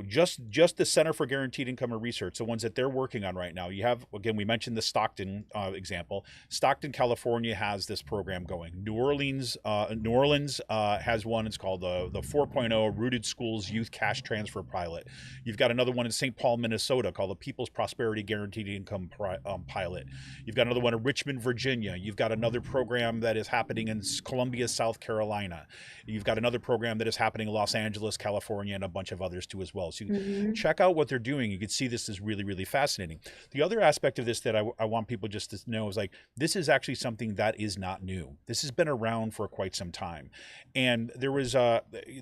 just the Center for Guaranteed Income and Research, the ones that they're working on right now. You have, again, we mentioned the Stockton example. Stockton, California has this program going. New Orleans has one. It's called the 4.0 Rooted Schools Youth Cash Transfer Pilot. You've got another one in St. Paul, Minnesota, called the People's Prosperity Guaranteed Income Pilot. You've got another one in Richmond, Virginia. You've got another program that is happening in Columbia, South Carolina. You've got another program that is happening in Los Angeles, California, and a bunch of others too as well. So check out what they're doing. You can see this is really, really fascinating. The other aspect of this that I want people just to know is like, this is actually something that is not new. This has been around for quite some time. And there was,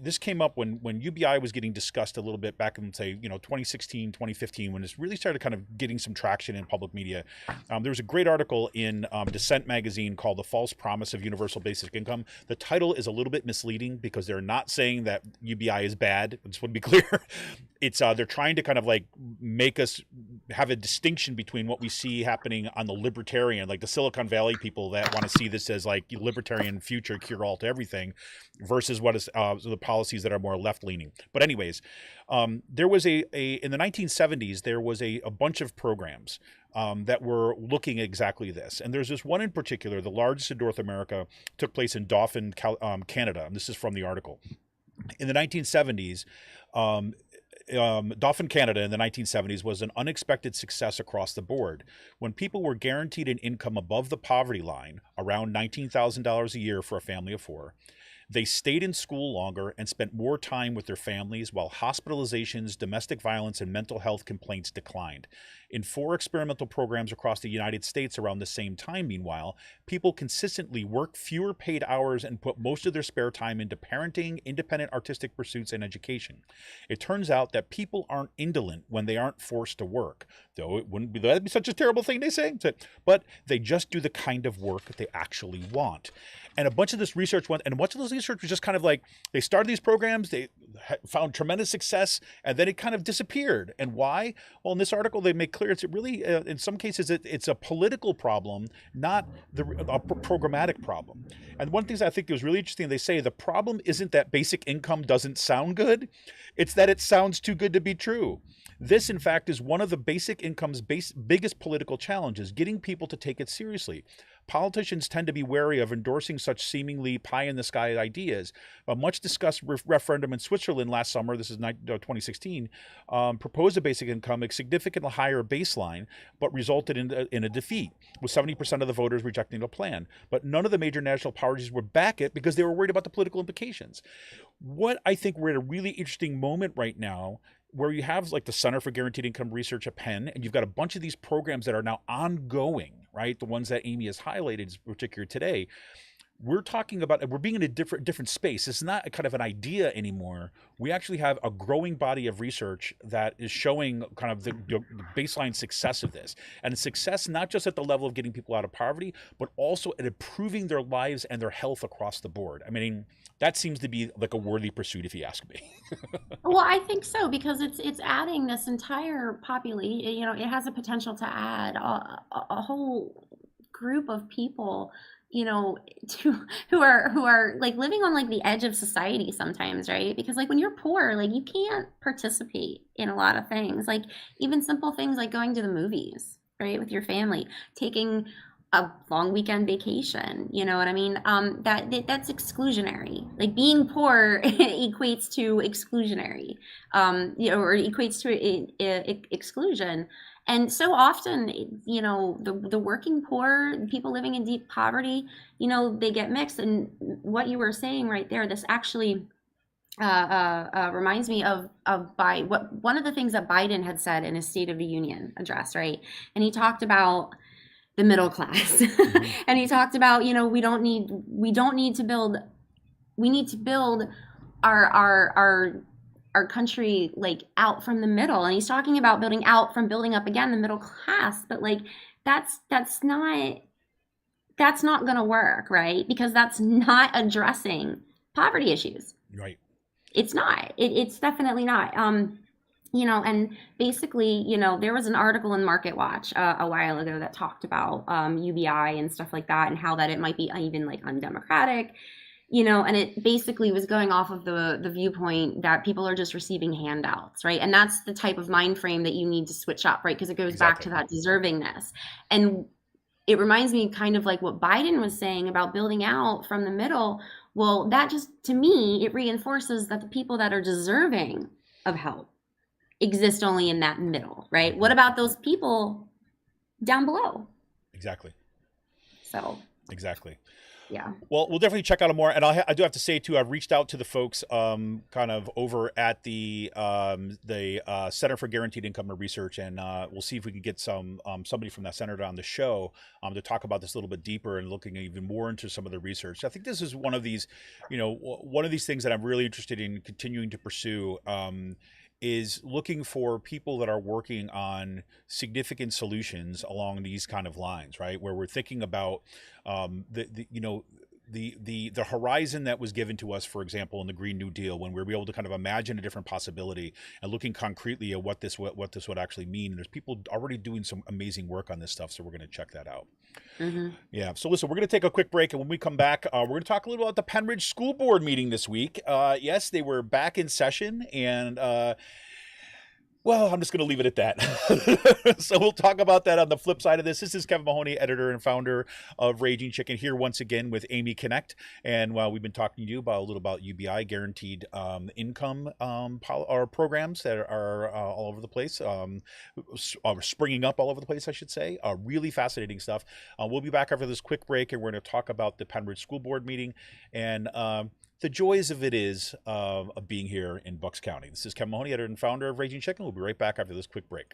this came up when UBI was getting discussed a little bit back in, say, 2016, 2015, when this really started kind of getting some traction in public media. There was a great article in Dissent magazine called The False Promise of Universal Basic Income. The title is a little bit misleading because they're not saying that UBI is bad. I just want to be clear. It's they're trying to kind of like make us have a distinction between what we see happening on the libertarian, like the Silicon Valley people that want to see this as like libertarian future cure all to everything, versus what is the policies that are more left leaning. But anyways, there was in the 1970s, there was a bunch of programs that were looking at exactly this. And there's this one in particular, the largest in North America, took place in Dauphin, Canada. And this is from the article. In the 1970s, Dauphin, Canada in the 1970s was an unexpected success across the board. When people were guaranteed an income above the poverty line, around $19,000 a year for a family of four, they stayed in school longer and spent more time with their families, while hospitalizations, domestic violence, and mental health complaints declined. In 4 experimental programs across the United States around the same time, meanwhile, people consistently worked fewer paid hours and put most of their spare time into parenting, independent artistic pursuits, and education. It turns out that people aren't indolent when they aren't forced to work, though that'd be such a terrible thing, they say, but they just do the kind of work that they actually want. And a bunch of this research went, and much of this research was just kind of like, they started these programs, they found tremendous success, and then it kind of disappeared. And why? Well, in this article, they make clear it's really, in some cases, it's a political problem, not a programmatic problem. And one of the things I think was really interesting, they say the problem isn't that basic income doesn't sound good, it's that it sounds too good to be true. This, in fact, is one of the basic income's biggest political challenges, getting people to take it seriously. politicians tend to be wary of endorsing such seemingly pie-in-the-sky ideas. A much-discussed referendum in Switzerland last summer, this is 2016, proposed a basic income, a significantly higher baseline, but resulted in a defeat, with 70% of the voters rejecting the plan. But none of the major national parties would back it because they were worried about the political implications. What I think we're at a really interesting moment right now, where you have like the Center for Guaranteed Income Research at Penn, and you've got a bunch of these programs that are now ongoing, right? The ones that Amy has highlighted, particularly today. We're talking about, we're being in a different space. It's not a kind of an idea anymore. We actually have a growing body of research that is showing kind of the baseline success of this, and success not just at the level of getting people out of poverty, but also at improving their lives and their health across the board. I mean, that seems to be like a worthy pursuit, if you ask me. Well, I think so, because it's adding this entire population. You know, it has a potential to add a whole group of people, you know, to who are like living on like the edge of society sometimes, right? Because like when you're poor, like you can't participate in a lot of things, like even simple things like going to the movies, right, with your family, taking a long weekend vacation, you know what I mean? That's exclusionary. Like being poor equates to exclusionary, you know, or equates to exclusion. And so often, you know, the working poor, people living in deep poverty, you know, they get mixed. And what you were saying right there, this actually reminds me of one of the things that Biden had said in his State of the Union address, right? And he talked about the middle class. And he talked about, you know, we need to build our country like out from the middle. And he's talking about building up again the middle class, but like that's not gonna work, right? Because that's not addressing poverty issues. Right. It's not. It's definitely not. You know, and basically, you know, there was an article in Market Watch a while ago that talked about UBI and stuff like that, and how that it might be even like undemocratic, you know, and it basically was going off of the viewpoint that people are just receiving handouts, right? And that's the type of mind frame that you need to switch up, right? Because it goes back to that deservingness. And it reminds me kind of like what Biden was saying about building out from the middle. Well, that just, to me, it reinforces that the people that are deserving of help exist only in that middle, right? What about those people down below? Exactly. So. Exactly. Yeah. Well, we'll definitely check out more. And I do have to say too, I've reached out to the folks kind of over at the Center for Guaranteed Income and Research, and we'll see if we can get somebody from that center on the show to talk about this a little bit deeper and looking even more into some of the research. I think this is one of these, you know, one of these things that I'm really interested in continuing to pursue. Is looking for people that are working on significant solutions along these kind of lines, right? Where we're thinking about the horizon that was given to us, for example, in the Green New Deal, when we were able to kind of imagine a different possibility and looking concretely at what this would actually mean. And there's people already doing some amazing work on this stuff, so we're going to check that out. Mm-hmm. Yeah. So listen, we're going to take a quick break, and when we come back, we're going to talk a little about the Pennridge School Board meeting this week. Yes, they were back in session, and well, I'm just going to leave it at that. So we'll talk about that on the flip side of this. This is Kevin Mahoney, editor and founder of Raging Chicken, here once again with Amy Knect. And we've been talking to you about a little about UBI, guaranteed income programs that are all over the place, springing up all over the place, I should say. Really fascinating stuff. We'll be back after this quick break, and we're going to talk about the Pennridge School Board meeting and the joys of it is of being here in Bucks County. This is Kevin Mahoney, editor and founder of Raging Chicken. We'll be right back after this quick break.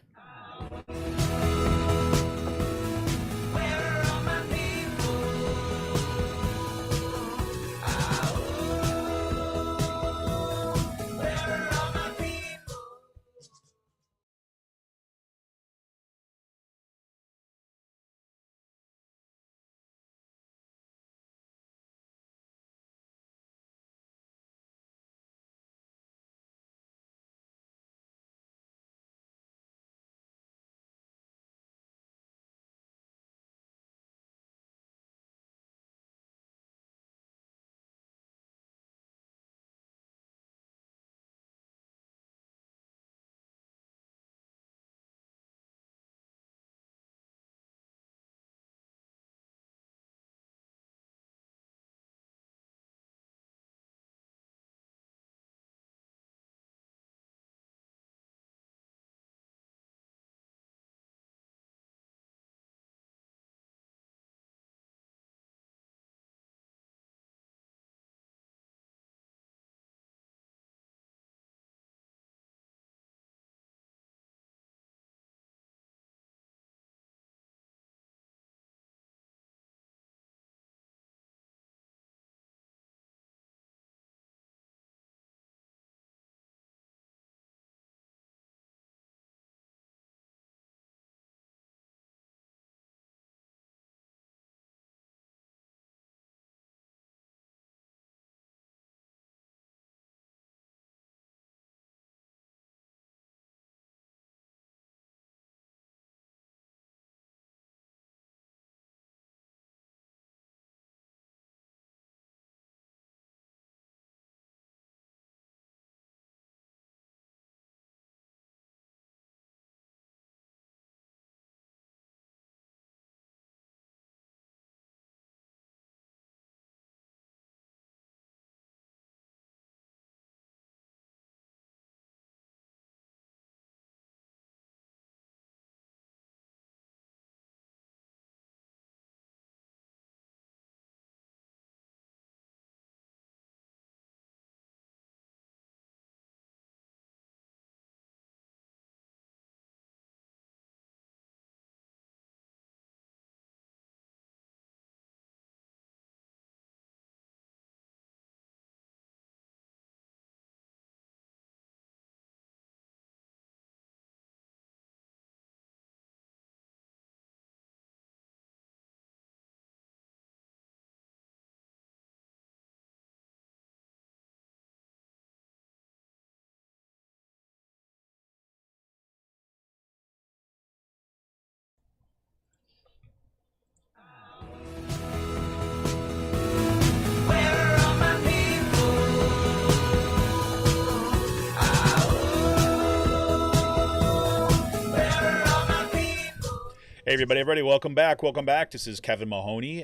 Hey, everybody, welcome back. Welcome back. This is Kevin Mahoney,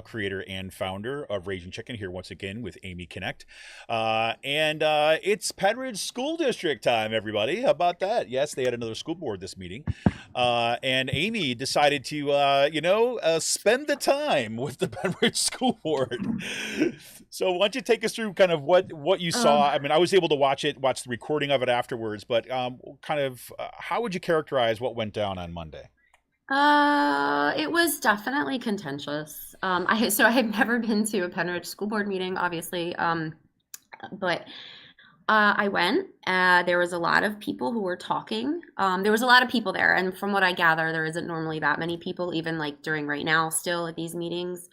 creator and founder of Raging Chicken, here once again with Amy Knect. And it's Pennridge School District time, everybody. How about that? Yes, they had another school board this meeting. And Amy decided to, spend the time with the Pennridge School Board. So why don't you take us through kind of what you saw? I mean, I was able to watch the recording of it afterwards, but how would you characterize what went down on Monday? It was definitely contentious. I had never been to a Pennridge School Board meeting, obviously, but I went. There was a lot of people who were talking. There was a lot of people there, and from what I gather, there isn't normally that many people, even like during right now, still at these meetings.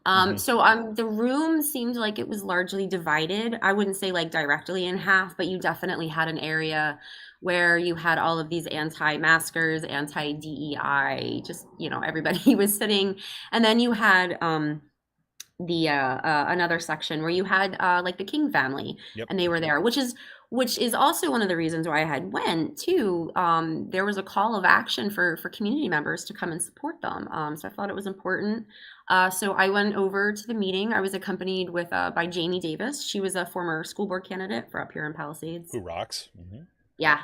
The room seemed like it was largely divided. I wouldn't say like directly in half, but you definitely had an area where you had all of these anti-maskers, anti-DEI, just, everybody was sitting. And then you had another section where you had like the King family, Yep. and they were there, which is also one of the reasons why I had went too. There was a call of action for community members to come and support them. So I thought it was important. So I went over to the meeting. I was accompanied by Jamie Davis. She was a former school board candidate for up here in Palisades. Who rocks? Mm-hmm. Yeah.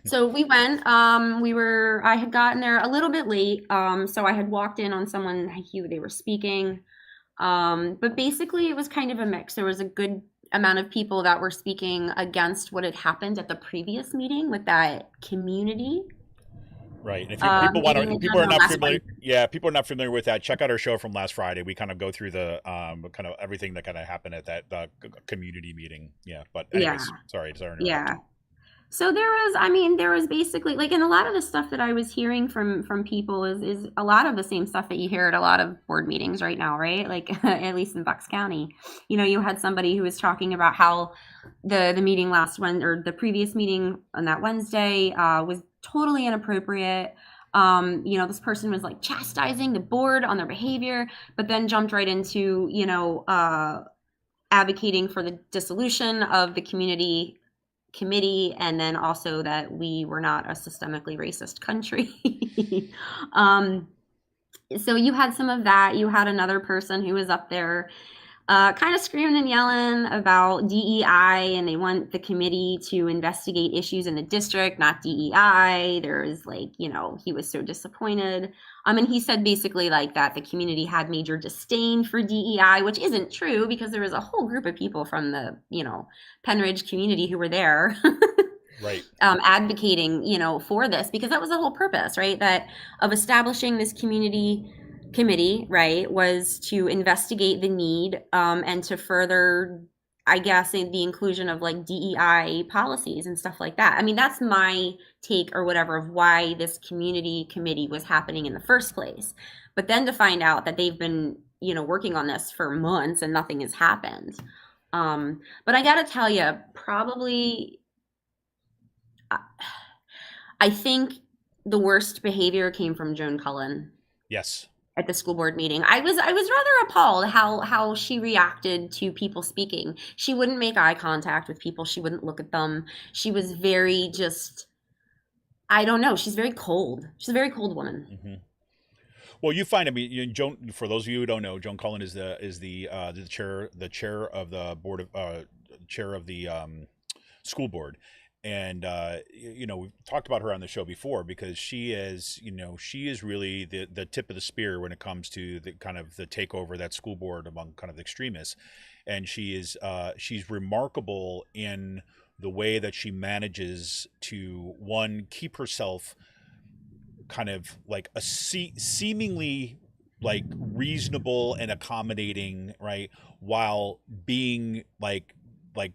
So we went. I had gotten there a little bit late. So I had walked in on someone who they were speaking. But basically it was kind of a mix. There was a good amount of people that were speaking against what had happened at the previous meeting with that community. Right. And if people are not familiar with that, check out our show from last Friday. We kind of go through the kind of everything that kind of happened at that community meeting. Yeah. But anyways, sorry. Yeah. So there was basically like, and a lot of the stuff that I was hearing from people is a lot of the same stuff that you hear at a lot of board meetings right now, right? Like at least in Bucks County, you had somebody who was talking about how the meeting the previous meeting on that Wednesday was totally inappropriate. This person was like chastising the board on their behavior, but then jumped right into, advocating for the dissolution of the community committee, and then also that we were not a systemically racist country. So you had some of that. You had another person who was up there kind of screaming and yelling about DEI, and they want the committee to investigate issues in the district, not DEI. There was like, he was so disappointed. And he said basically like that the community had major disdain for DEI, which isn't true because there was a whole group of people from the, Pennridge community who were there. Right. Advocating, for this, because that was the whole purpose, right? That of establishing this community committee, right, was to investigate the need and to further, I guess, the inclusion of like DEI policies and stuff like that. I mean, that's my take or whatever of why this community committee was happening in the first place. But then to find out that they've been, working on this for months and nothing has happened. But I got to tell you, probably, I think the worst behavior came from Joan Cullen. Yes. At the school board meeting. I was rather appalled how she reacted to people speaking. She wouldn't make eye contact with people. She wouldn't look at them. She was very I don't know. She's very cold. She's a very cold woman. Mm-hmm. Well, you find, Joan, for those of you who don't know, Joan Cullen is the chair of the board of chair of the school board. And, we've talked about her on the show before because she is really the tip of the spear when it comes to the kind of the takeover of that school board among kind of the extremists. And she's remarkable in the way that she manages to, one, keep herself kind of like a seemingly like reasonable and accommodating, right, while being like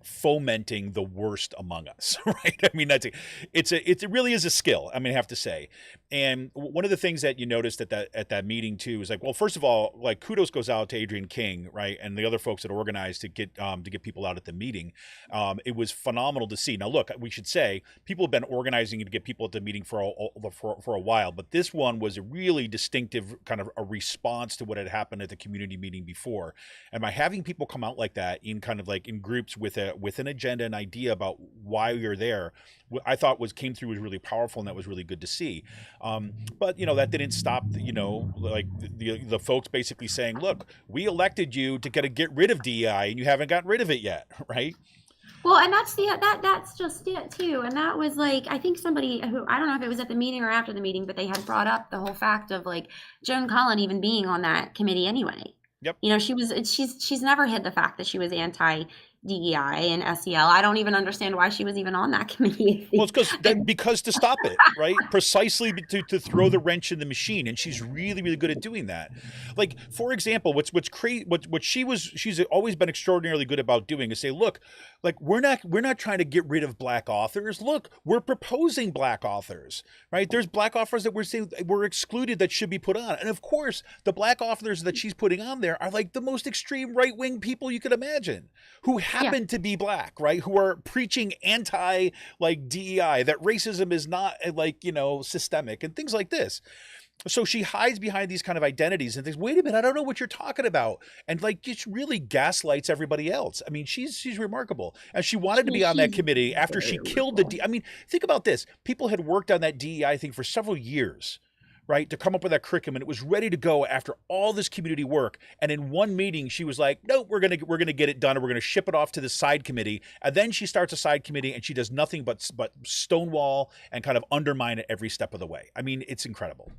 fomenting the worst among us, right? I mean, it really is a skill. I have to say. And one of the things that you noticed at that meeting too is like, well, first of all, like kudos goes out to Adrian King, right, and the other folks that organized to get people out at the meeting. It was phenomenal to see. Now, look, we should say people have been organizing to get people at the meeting for a while, but this one was a really distinctive kind of a response to what had happened at the community meeting before. And by having people come out like that in kind of like in groups with an agenda and idea about why you're there, I thought came through was really powerful, and that was really good to see. But that didn't stop. Like the folks basically saying, "Look, we elected you to get rid of DEI, and you haven't gotten rid of it yet, right?" Well, and that's just it too. And that was like, I think somebody who, I don't know if it was at the meeting or after the meeting, but they had brought up the whole fact of like Joan Cullen even being on that committee anyway. Yep. She's never hid the fact that she was anti DEI and SEL. I don't even understand why she was even on that committee. Well, it's because to stop it, right? Precisely to throw the wrench in the machine, and she's really, really good at doing that. Like, for example, what's crazy, what she's always been extraordinarily good about doing is say, look, like we're not trying to get rid of black authors. Look, we're proposing black authors, right? There's black authors that we're saying were excluded that should be put on, and of course, the black authors that she's putting on there are like the most extreme right wing people you could imagine, who happen to be black, right? Who are preaching anti like DEI, that racism is not like, systemic and things like this. So she hides behind these kind of identities and thinks, wait a minute, I don't know what you're talking about. And like, just really gaslights everybody else. I mean, she's remarkable. And she wanted to be on that committee after she killed the, I mean, think about this. People had worked on that DEI thing for several years, right, to come up with that curriculum, and it was ready to go after all this community work. And in one meeting, she was like, "No, we're gonna get it done, and we're gonna ship it off to the side committee." And then she starts a side committee, and she does nothing but stonewall and kind of undermine it every step of the way. I mean, it's incredible.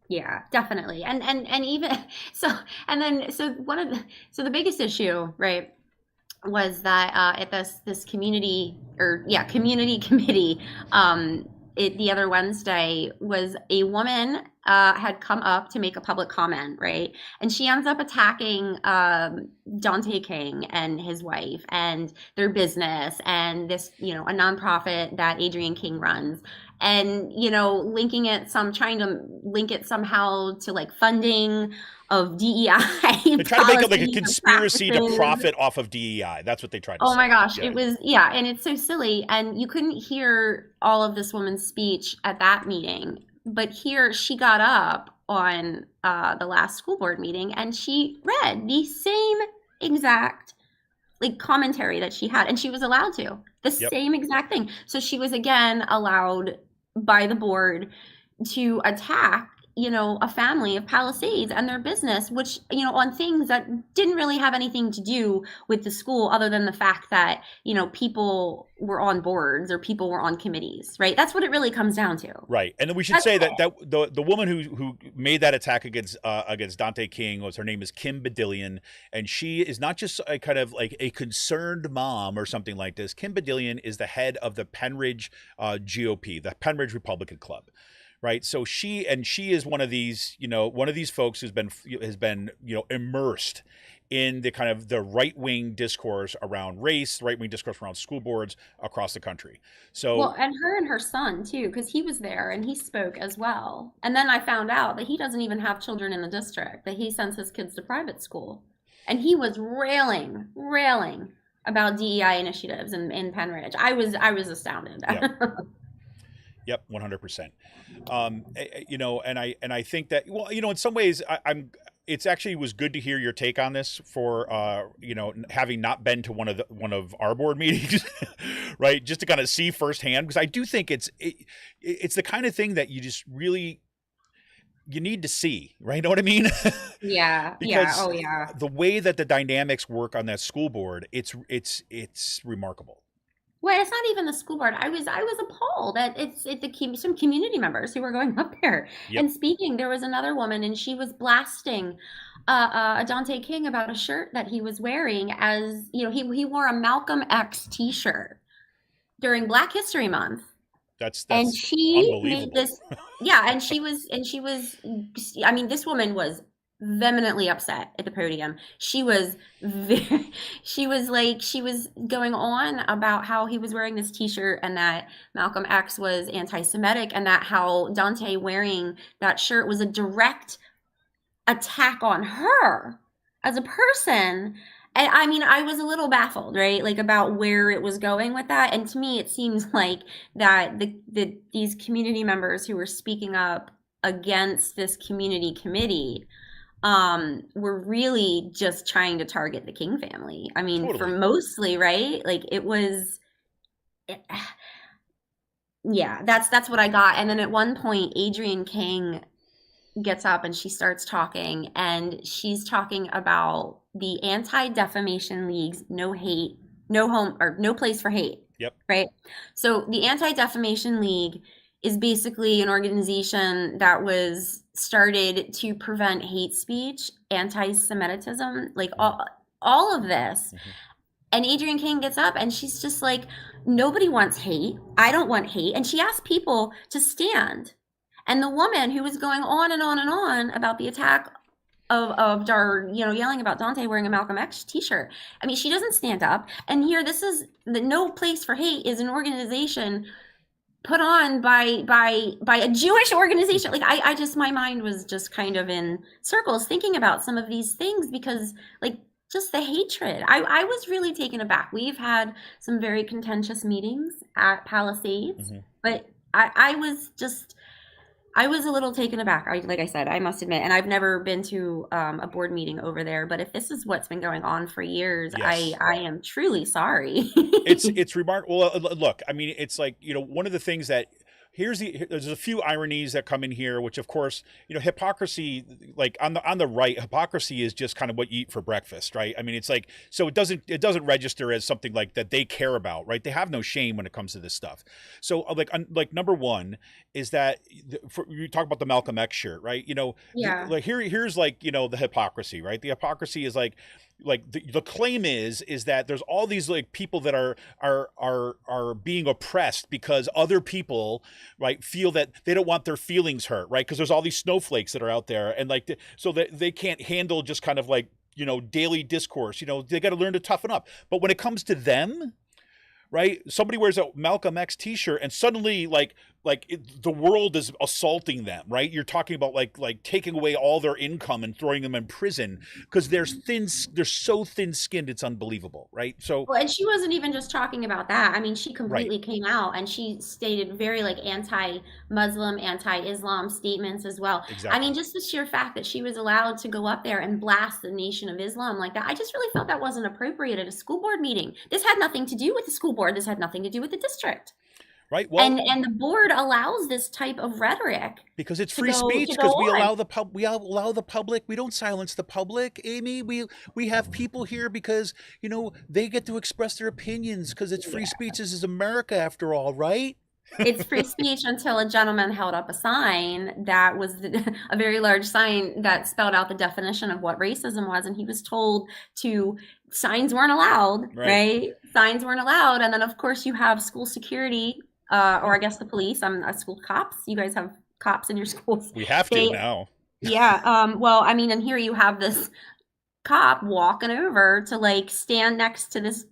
Yeah, definitely. And even so, and then so the biggest issue, right, was that at this community committee, the other Wednesday, was a woman had come up to make a public comment, right? And she ends up attacking Dante King and his wife and their business and this, a nonprofit that Adrienne King runs. And, trying to link it somehow to like funding of DEI. They try to make it like a conspiracy to profit off of DEI. That's what they tried to say. Oh my gosh, it was, and it's so silly. And you couldn't hear all of this woman's speech at that meeting. But here she got up on the last school board meeting and she read the same exact like commentary that she had, and she was allowed to, the same exact thing. So she was again allowed by the board to attack, a family of Palisades and their business, which, on things that didn't really have anything to do with the school other than the fact that, people were on boards or people were on committees, right? That's what it really comes down to. Right. And then we should say that the woman who made that attack against Dante King her name is Kim Badillion, and she is not just a kind of like a concerned mom or something like this. Kim Badillion is the head of the Pennridge GOP, the Pennridge Republican Club. Right. So she is one of these folks who's been immersed in the kind of the right wing discourse around race, right wing discourse around school boards across the country. So and her son too, because he was there and he spoke as well. And then I found out that he doesn't even have children in the district, that he sends his kids to private school, and he was railing about DEI initiatives in Pennridge. I was astounded. Yep, 100%. And I think that, well, in some ways it's actually was good to hear your take on this for having not been to one of our board meetings, right? Just to kind of see firsthand, because I do think it's the kind of thing that you just really you need to see, right? You know what I mean? Yeah. Because Oh yeah. the way that the dynamics work on that school board, it's remarkable. Well, it's not even the school board. I was appalled at some community members who were going up there and speaking. There was another woman, and she was blasting Dante King about a shirt that he was wearing. As he wore a Malcolm X T-shirt during Black History Month. That's and she made this. Yeah, and she was. I mean, this woman was vehemently upset at the podium. She was going on about how he was wearing this T-shirt and that Malcolm X was anti-Semitic, and that how Dante wearing that shirt was a direct attack on her as a person. And I mean, I was a little baffled, right? Like about where it was going with that. And to me, it seems like that these community members who were speaking up against this community committee were really just trying to target the King family. I mean, totally. For mostly, right? Like it was, yeah, that's what I got. And then at one point, Adrienne King gets up and she starts talking, and she's talking about the Anti-Defamation League's no hate, no home, or no place for hate. Yep. Right. So the Anti-Defamation League is basically an organization that was started to prevent hate speech, anti-Semitism, like all of this. Mm-hmm. And Adrienne King gets up and she's just like, nobody wants hate. I don't want hate. And she asked people to stand. And the woman who was going on and on and on about the attack of yelling about Dante wearing a Malcolm X t-shirt. I mean, she doesn't stand up. And here, this is the No Place for Hate is an organization put on by a Jewish organization. Like I just, my mind was just kind of in circles thinking about some of these things, because like just the hatred. I was really taken aback. We've had some very contentious meetings at Palisades, mm-hmm. but I was a little taken aback. Like I said, I must admit, and I've never been to a board meeting over there. But if this is what's been going on for years, yes. I am truly sorry. It's remarkable. Well, look, I mean, it's like, one of the things that there's a few ironies that come in here, which of course, hypocrisy, like on the right, hypocrisy is just kind of what you eat for breakfast, right? I mean, it's like, so it doesn't register as something like that they care about, right? They have no shame when it comes to this stuff. So like number one is that you talk about the Malcolm X shirt, right? Yeah. Like here's like, the hypocrisy, right? The hypocrisy is like the claim is that there's all these like people that are being oppressed because other people, right, feel that they don't want their feelings hurt, right? Because there's all these snowflakes that are out there, and like so that they can't handle just kind of like daily discourse. They got to learn to toughen up. But when it comes to them, right, somebody wears a Malcolm X t-shirt and suddenly the world is assaulting them, right? You're talking about like taking away all their income and throwing them in prison because they're so thin-skinned, it's unbelievable, right? So well, and she wasn't even just talking about that. I mean, she completely came out and she stated very like anti-Muslim, anti-Islam statements as well. Exactly. I mean, just the sheer fact that she was allowed to go up there and blast the Nation of Islam like that, I just really felt that wasn't appropriate at a school board meeting. This had nothing to do with the school board. This had nothing to do with the district. Right. Well, and the board allows this type of rhetoric because it's free speech. Because we allow the public. We don't silence the public, Amy. We have people here because they get to express their opinions because it's free speech. This is America, after all, right? It's free speech until a gentleman held up a sign that was a very large sign that spelled out the definition of what racism was, and he was told signs weren't allowed, right? Signs weren't allowed, and then of course you have school security. Or I guess the police. School cops. You guys have cops in your schools. We have to now. Yeah. Well, I mean, and here you have this cop walking over to like stand next to this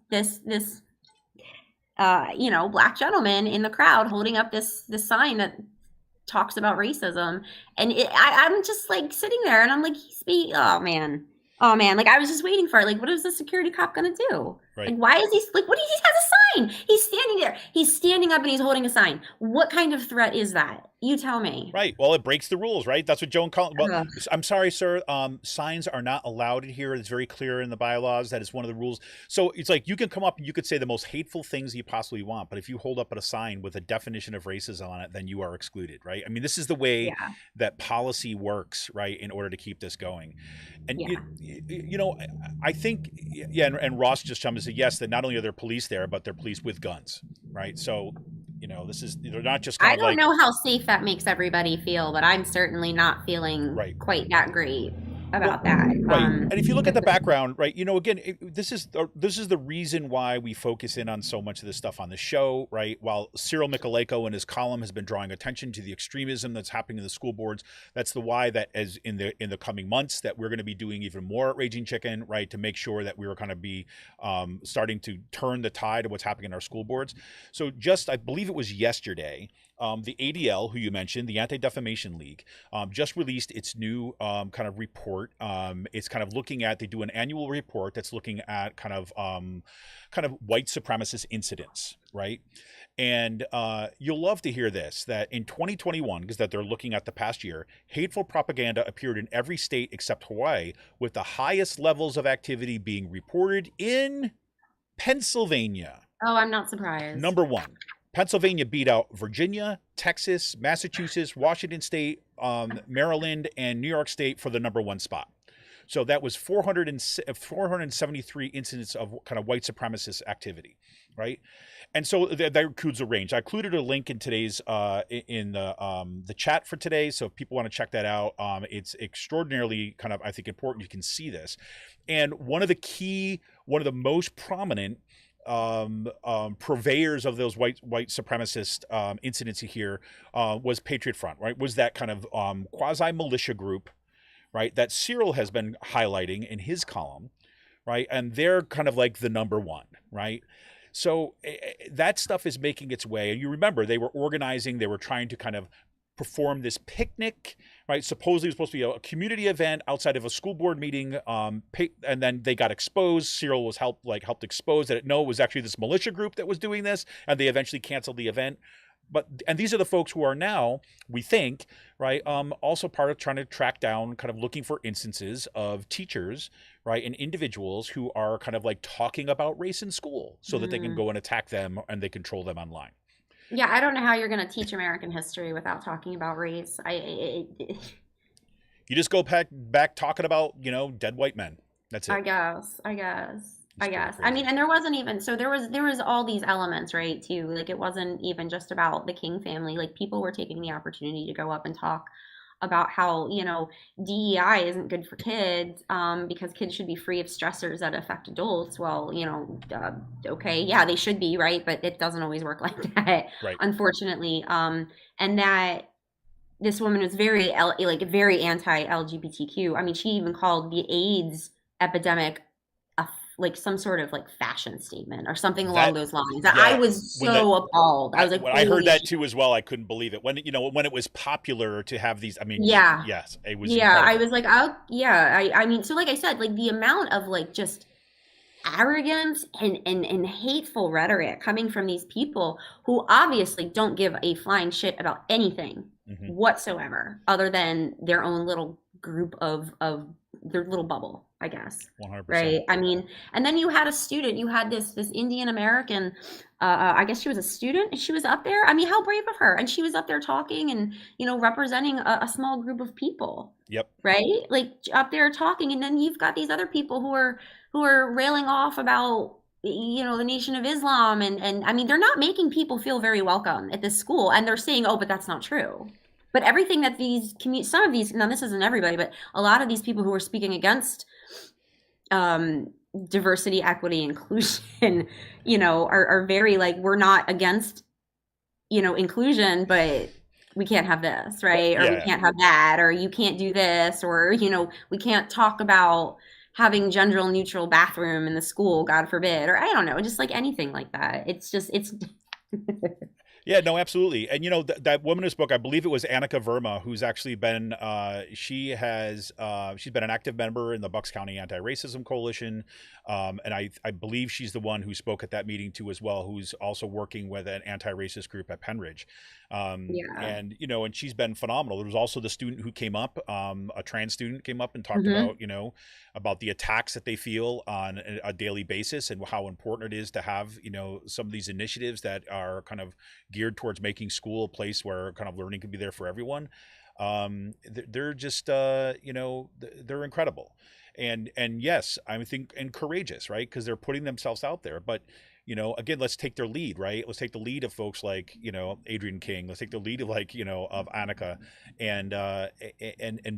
black gentleman in the crowd holding up this sign that talks about racism, and I'm just like sitting there and I'm like, oh man. Like I was just waiting for it. Like, what is the security cop gonna do? Right. Like, why is he like? What? He has a sign. He's standing there. He's standing up and he's holding a sign. What kind of threat is that? You tell me. Right. Well, it breaks the rules, right? That's what Joan Collins. Well, I'm sorry, sir. Signs are not allowed here. It's very clear in the bylaws that is one of the rules. So it's like you can come up and you could say the most hateful things you possibly want, but if you hold up a sign with a definition of racism on it, then you are excluded, right? I mean, this is the way that policy works, right? In order to keep this going, and I think, and Ross just chimed in and said yes, that not only are there police there, but they're police with guns, right? So. They're not just kind I don't know how safe that makes everybody feel, but I'm certainly not feeling quite that great about that. Right. And if you look at the background, right, again, this is the reason why we focus in on so much of this stuff on the show, right? While Cyril Michaleko in his column has been drawing attention to the extremism that's happening in the school boards, that's the why that as in the coming months that we're going to be doing even more at Raging Chicken, right, to make sure that we're going to be starting to turn the tide of what's happening in our school boards. So I believe it was yesterday, the ADL, who you mentioned, the Anti-Defamation League, just released its new kind of report. It's kind of looking at, they do an annual report that's looking at kind of white supremacist incidents, right? And you'll love to hear this, that in 2021, because that they're looking at the past year, hateful propaganda appeared in every state except Hawaii, with the highest levels of activity being reported in Pennsylvania. Oh, I'm not surprised. Number one. Pennsylvania beat out Virginia, Texas, Massachusetts, Washington State, Maryland, and New York State for the number one spot. So that was 473 incidents of kind of white supremacist activity, right? And so that includes a range. I included a link in today's in the chat for today. So if people want to check that out, it's extraordinarily kind of, I think, important. You can see this. And one of the most prominent purveyors of those white supremacist incidents here was Patriot Front, right? Was that kind of quasi militia group, right, that Cyril has been highlighting in his column, right? And they're kind of like the number one, right? So that stuff is making its way. And you remember they were organizing, they were trying to kind of perform this picnic, right? Supposedly it was supposed to be a community event outside of a school board meeting. And then they got exposed. Cyril was helped expose that it was actually this militia group that was doing this. And they eventually canceled the event. And these are the folks who are now, we think, right, also part of trying to track down, kind of looking for instances of teachers, right, and individuals who are kind of like talking about race in school so that they can go and attack them and they control them online. Yeah, I don't know how you're going to teach American history without talking about race. You just go back talking about, dead white men. That's it. I guess. I mean, and there wasn't even, so there was all these elements, right, too. Like, it wasn't even just about the King family. Like, people were taking the opportunity to go up and talk about how, DEI isn't good for kids, because kids should be free of stressors that affect adults. Well, okay, yeah, they should be, right? But it doesn't always work like that, right, unfortunately. And that this woman was very anti-LGBTQ. I mean, she even called the AIDS epidemic like some sort of like fashion statement or something along those lines. Yeah, I was so appalled. I was like, when I heard that too as well, I couldn't believe it. When when it was popular to have these, I mean, yeah, yes, it was. Yeah, incredible. I was like, I mean, so like I said, like the amount of like just arrogance and hateful rhetoric coming from these people who obviously don't give a flying shit about anything whatsoever other than their own little group of their little bubble, I guess. 100%. Right. I mean, and then you had this Indian American, I guess she was a student, and she was up there. I mean, how brave of her. And she was up there talking and, representing a small group of people. Yep. Right. Like up there talking. And then you've got these other people who are railing off about, the Nation of Islam. And I mean, they're not making people feel very welcome at this school. And they're saying, oh, but that's not true. But everything that some of these, now this isn't everybody, but a lot of these people who are speaking against diversity, equity, inclusion, are very like, we're not against, inclusion, but we can't have this, right? Or we can't have that, or you can't do this, or, we can't talk about having gender neutral bathroom in the school, God forbid, or I don't know, just like anything like that. It's Yeah, no, absolutely. And that woman in this book, I believe it was Annika Verma, who's actually been she's been an active member in the Bucks County Anti-Racism Coalition, and I believe she's the one who spoke at that meeting too as well, who's also working with an anti-racist group at Pennridge. And and she's been phenomenal. There was also the student who came up, a trans student came up and talked about the attacks that they feel on a daily basis and how important it is to have some of these initiatives that are kind of geared towards making school a place where kind of learning can be there for everyone. They're just they're incredible, and yes, I think, and courageous, right? Because they're putting themselves out there. But again, let's take their lead, right? Let's take the lead of folks like Adrian King. Let's take the lead of of Annika, and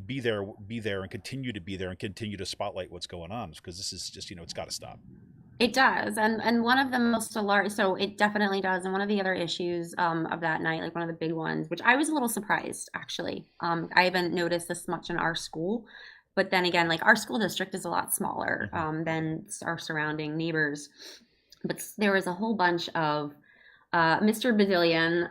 be there and continue to be there and continue to spotlight what's going on, because this is just it's got to stop. It does. And one of the most alarming, so it definitely does. And one of the other issues of that night, like one of the big ones, which I was a little surprised, actually. I haven't noticed this much in our school. But then again, like our school district is a lot smaller than our surrounding neighbors. But there was a whole bunch of Mr. Badillion,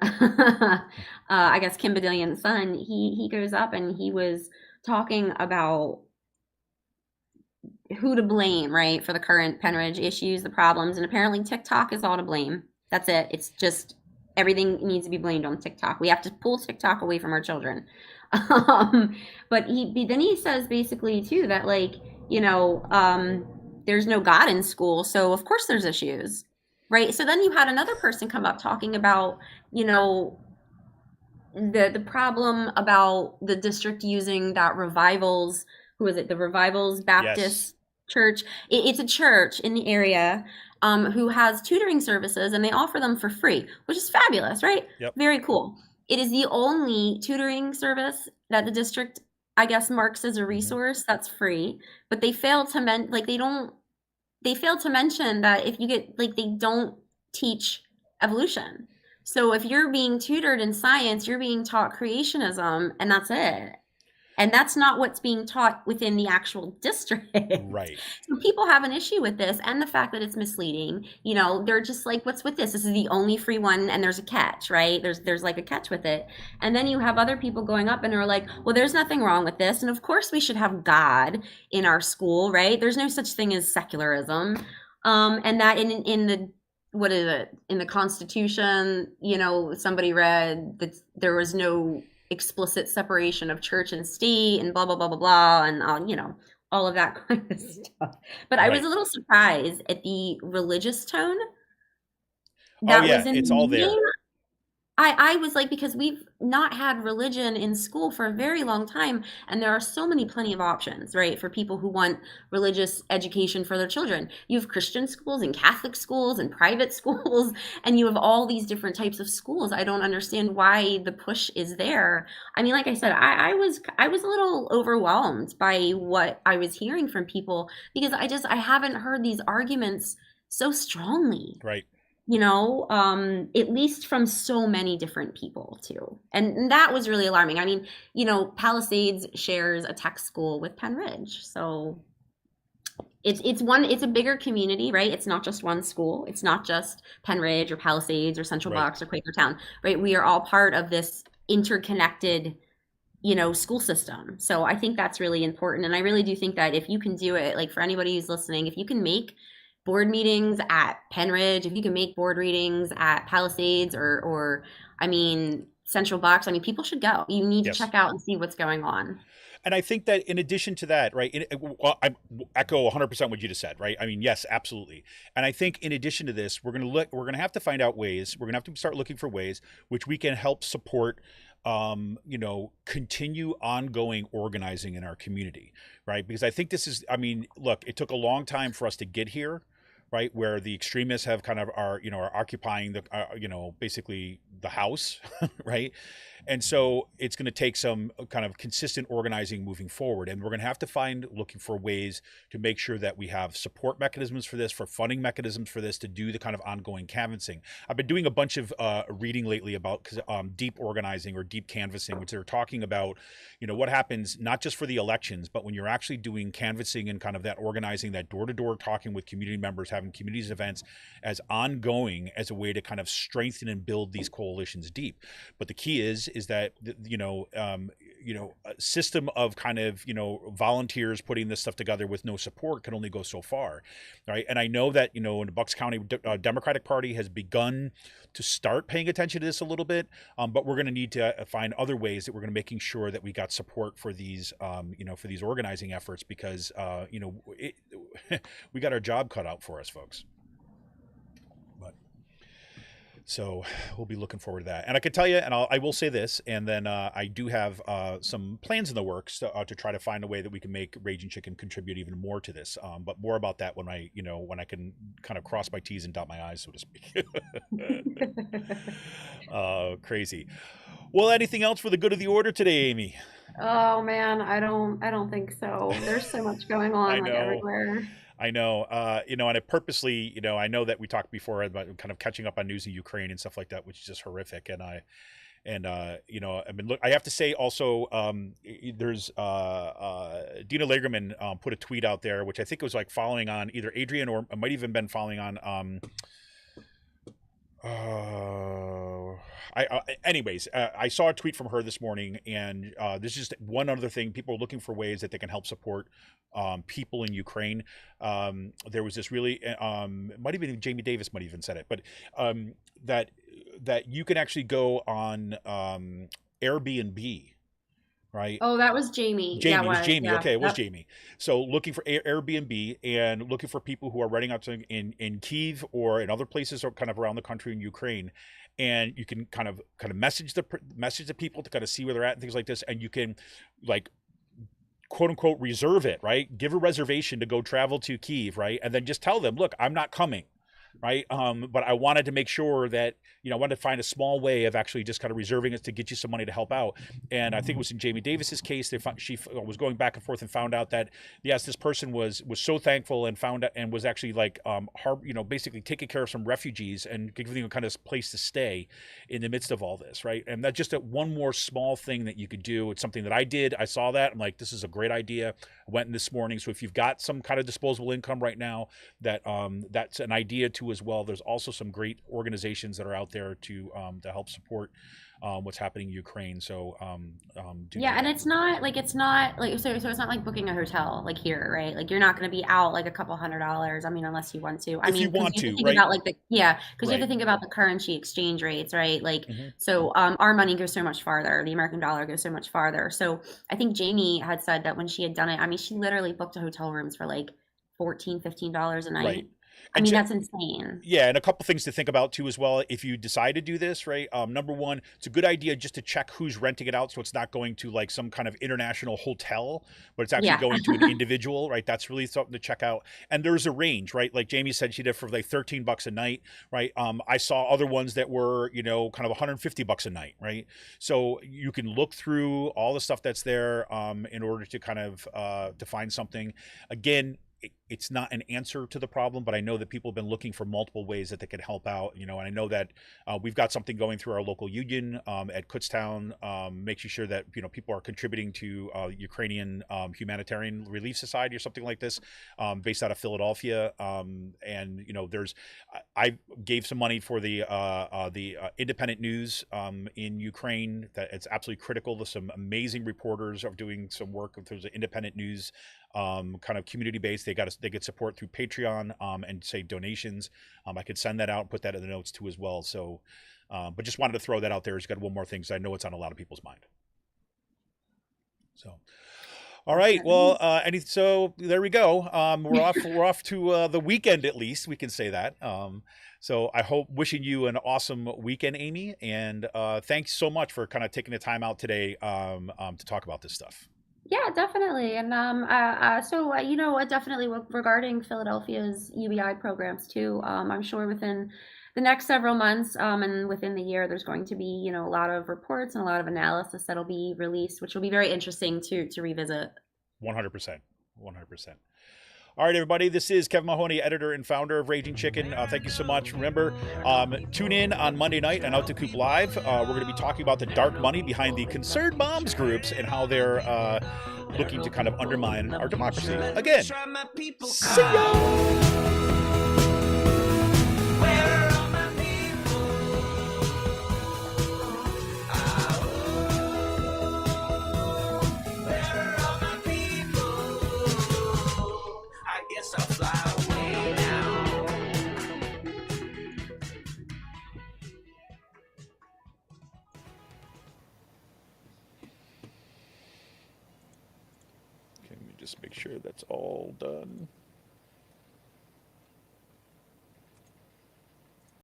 I guess Kim Badillion's son, he goes up and he was talking about who to blame, right, for the current Pennridge issues, the problems, and apparently TikTok is all to blame. That's it. It's just everything needs to be blamed on TikTok. We have to pull TikTok away from our children. But he says basically too that like there's no God in school, so of course there's issues. right? So then you had another person come up talking about, you know, the problem about the district using that Revivals, who is it? The Revivals Yes. Baptist Church. It's a church in the area who has tutoring services and they offer them for free, which is fabulous, right? Yep. Very cool. It is the only tutoring service that the district, I guess, marks as a Hmm. resource that's free, but they fail to like they fail to mention that if you get like they don't teach evolution. So if you're being tutored in science, you're being taught creationism and that's it. And that's not what's being taught within the actual district. Right. So people have an issue with this and the fact that it's misleading. You know, they're just like, what's with this? This is the only free one and there's a catch, right? There's like a catch with it. And then you have other people going up and are like, well, there's nothing wrong with this. And of course we should have God in our school, right? There's no such thing as secularism. And that in the what is it? In the Constitution, you know, somebody read that there was no explicit separation of church and state and blah blah blah blah blah and you know, all of that kind of stuff. But I was Right. a little surprised at the religious tone Oh that was yeah, in it's the all meeting. there. I was like, because we've not had religion in school for a very long time, and there are so many plenty of options, right, for people who want religious education for their children. You have Christian schools and Catholic schools and private schools, and you have all these different types of schools. I don't understand why the push is there. I mean, like I said, I was a little overwhelmed by what I was hearing from people because I haven't heard these arguments so strongly, Right. you know, at least from so many different people too. And that was really alarming. I mean, you know, Palisades shares a tech school with Pennridge. So it's a bigger community, right? It's not just one school. It's not just Pennridge or Palisades or Central Right. Bucks or Quakertown, right? We are all part of this interconnected, you know, school system. So I think that's really important. And I really do think that if you can do it, like for anybody who's listening, if you can make board meetings at Pennridge, if you can make board readings at Palisades or I mean, Central Bucks, I mean, people should go. You need to Yes. check out and see what's going on. And I think that in addition to that, right, well, I echo 100% what you just said, right? I mean, yes, absolutely. And I think in addition to this, we're going to have to find out ways, we're going to have to start looking for ways which we can help support, you know, continue ongoing organizing in our community, right? Because I think this is, I mean, look, it took a long time for us to get here, right, where the extremists have kind of are, you know, are occupying the you know, basically the house right, and so it's going to take some kind of consistent organizing moving forward, and we're going to have to find looking for ways to make sure that we have support mechanisms for this, for funding mechanisms for this, to do the kind of ongoing canvassing. I've been doing a bunch of reading lately about deep organizing or deep canvassing, which they're talking about, you know, what happens not just for the elections, but when you're actually doing canvassing and kind of that organizing, that door-to-door talking with community members, having communities events as ongoing as a way to kind of strengthen and build these coalitions deep. But the key is that, you know, a system of kind of, you know, volunteers putting this stuff together with no support can only go so far, right? And I know that, you know, in the Bucks County Democratic Party has begun to start paying attention to this a little bit, but we're going to need to find other ways that we're going to making sure that we got support for these, you know, for these organizing efforts, because, you know, we got our job cut out for us, folks. But so we'll be looking forward to that. And I can tell you, and I will say this, and then I do have some plans in the works to try to find a way that we can make Raging Chicken contribute even more to this. But more about that when I, you know, when I can kind of cross my T's and dot my I's, so to speak. Crazy. Well, anything else for the good of the order today, Amy? Oh man, I don't think so. There's so much going I on like know. everywhere. I know, you know, and I purposely, you know, I know that we talked before about kind of catching up on news in Ukraine and stuff like that, which is just horrific. You know, I mean, look, I have to say also, there's Dina Lagerman put a tweet out there, which I think was like following on either Adrian or it might even been following on, anyways, I saw a tweet from her this morning, and this is just one other thing. People are looking for ways that they can help support people in Ukraine. There was this really, might have been Jamie Davis might have even said it, but that you can actually go on Airbnb, right? Oh, that was Jamie. Yeah, Jamie, it was Jamie. yeah. Okay, it was Yep. Jamie. So looking for Airbnb and looking for people who are renting out something in Kyiv or in other places or kind of around the country in Ukraine, and you can kind of message the people to kind of see where they're at and things like this, and you can like quote unquote reserve it, right? Give a reservation to go travel to Kyiv, right? And then just tell them, look, I'm not coming, right? But I wanted to make sure that, I wanted to find a small way of actually just kind of reserving it to get you some money to help out. And I think it was in Jamie Davis's case, she was going back and forth and found out that, yes, this person was so thankful and found out and was actually like, basically taking care of some refugees and giving them a kind of place to stay in the midst of all this, right? And that's just one more small thing that you could do. It's something that I did. I saw that. I'm like, this is a great idea. I went in this morning. So if you've got some kind of disposable income right now, that's an idea too as well. There's also some great organizations that are out there to help support what's happening in Ukraine. So Yeah, and it's not like so it's not like booking a hotel like here, right? Like you're not going to be out like a couple $100s. I mean, unless you want to. I if mean, you because want you have to, to think right? about like you have to Right. think about the currency exchange rates, right? Like Mhm. so our money goes so much farther. The American dollar goes so much farther. So I think Jamie had said that when she had done it, I mean, she literally booked a hotel rooms for like $14, $15 a night. Right. I And mean, that's insane. yeah, and a couple things to think about too as well. If you decide to do this, right? Number one, it's a good idea just to check who's renting it out, so it's not going to like some kind of international hotel, but it's actually Yeah. going to an individual, right? That's really something to check out. And there's a range, right? Like Jamie said, she did for like $13 a night, right? I saw other ones that were, kind of $150 a night, right? So you can look through all the stuff that's there in order to kind of to find something. Again, it's not an answer to the problem, but I know that people have been looking for multiple ways that they could help out, and I know that we've got something going through our local union at Kutztown, making sure that people are contributing to Ukrainian Humanitarian Relief Society or something like this, based out of Philadelphia. And I gave some money for the independent news in Ukraine. That it's absolutely critical. There's some amazing reporters are doing some work. There's an independent news kind of community based. They get support through Patreon and say donations. I could send that out and put that in the notes too as well. So, but just wanted to throw that out there. Just got one more thing because I know it's on a lot of people's mind. So, all right. Well, so there we go. We're off to the weekend at least. We can say that. So I hope wishing you an awesome weekend, Amy, and thanks so much for kind of taking the time out today to talk about this stuff. Yeah, definitely. And definitely regarding Philadelphia's UBI programs too. I'm sure within the next several months, and within the year, there's going to be, a lot of reports and a lot of analysis that'll be released, which will be very interesting to revisit. 100%. 100%. All right, everybody. This is Kevin Mahoney, editor and founder of Raging Chicken. Thank you so much. Remember, tune in on Monday night on Out to Coop Live. We're going to be talking about the dark money behind the concerned moms groups and how they're looking to kind of undermine our democracy. Again, see ya! I'll fly away now. Okay, let me just make sure that's all done.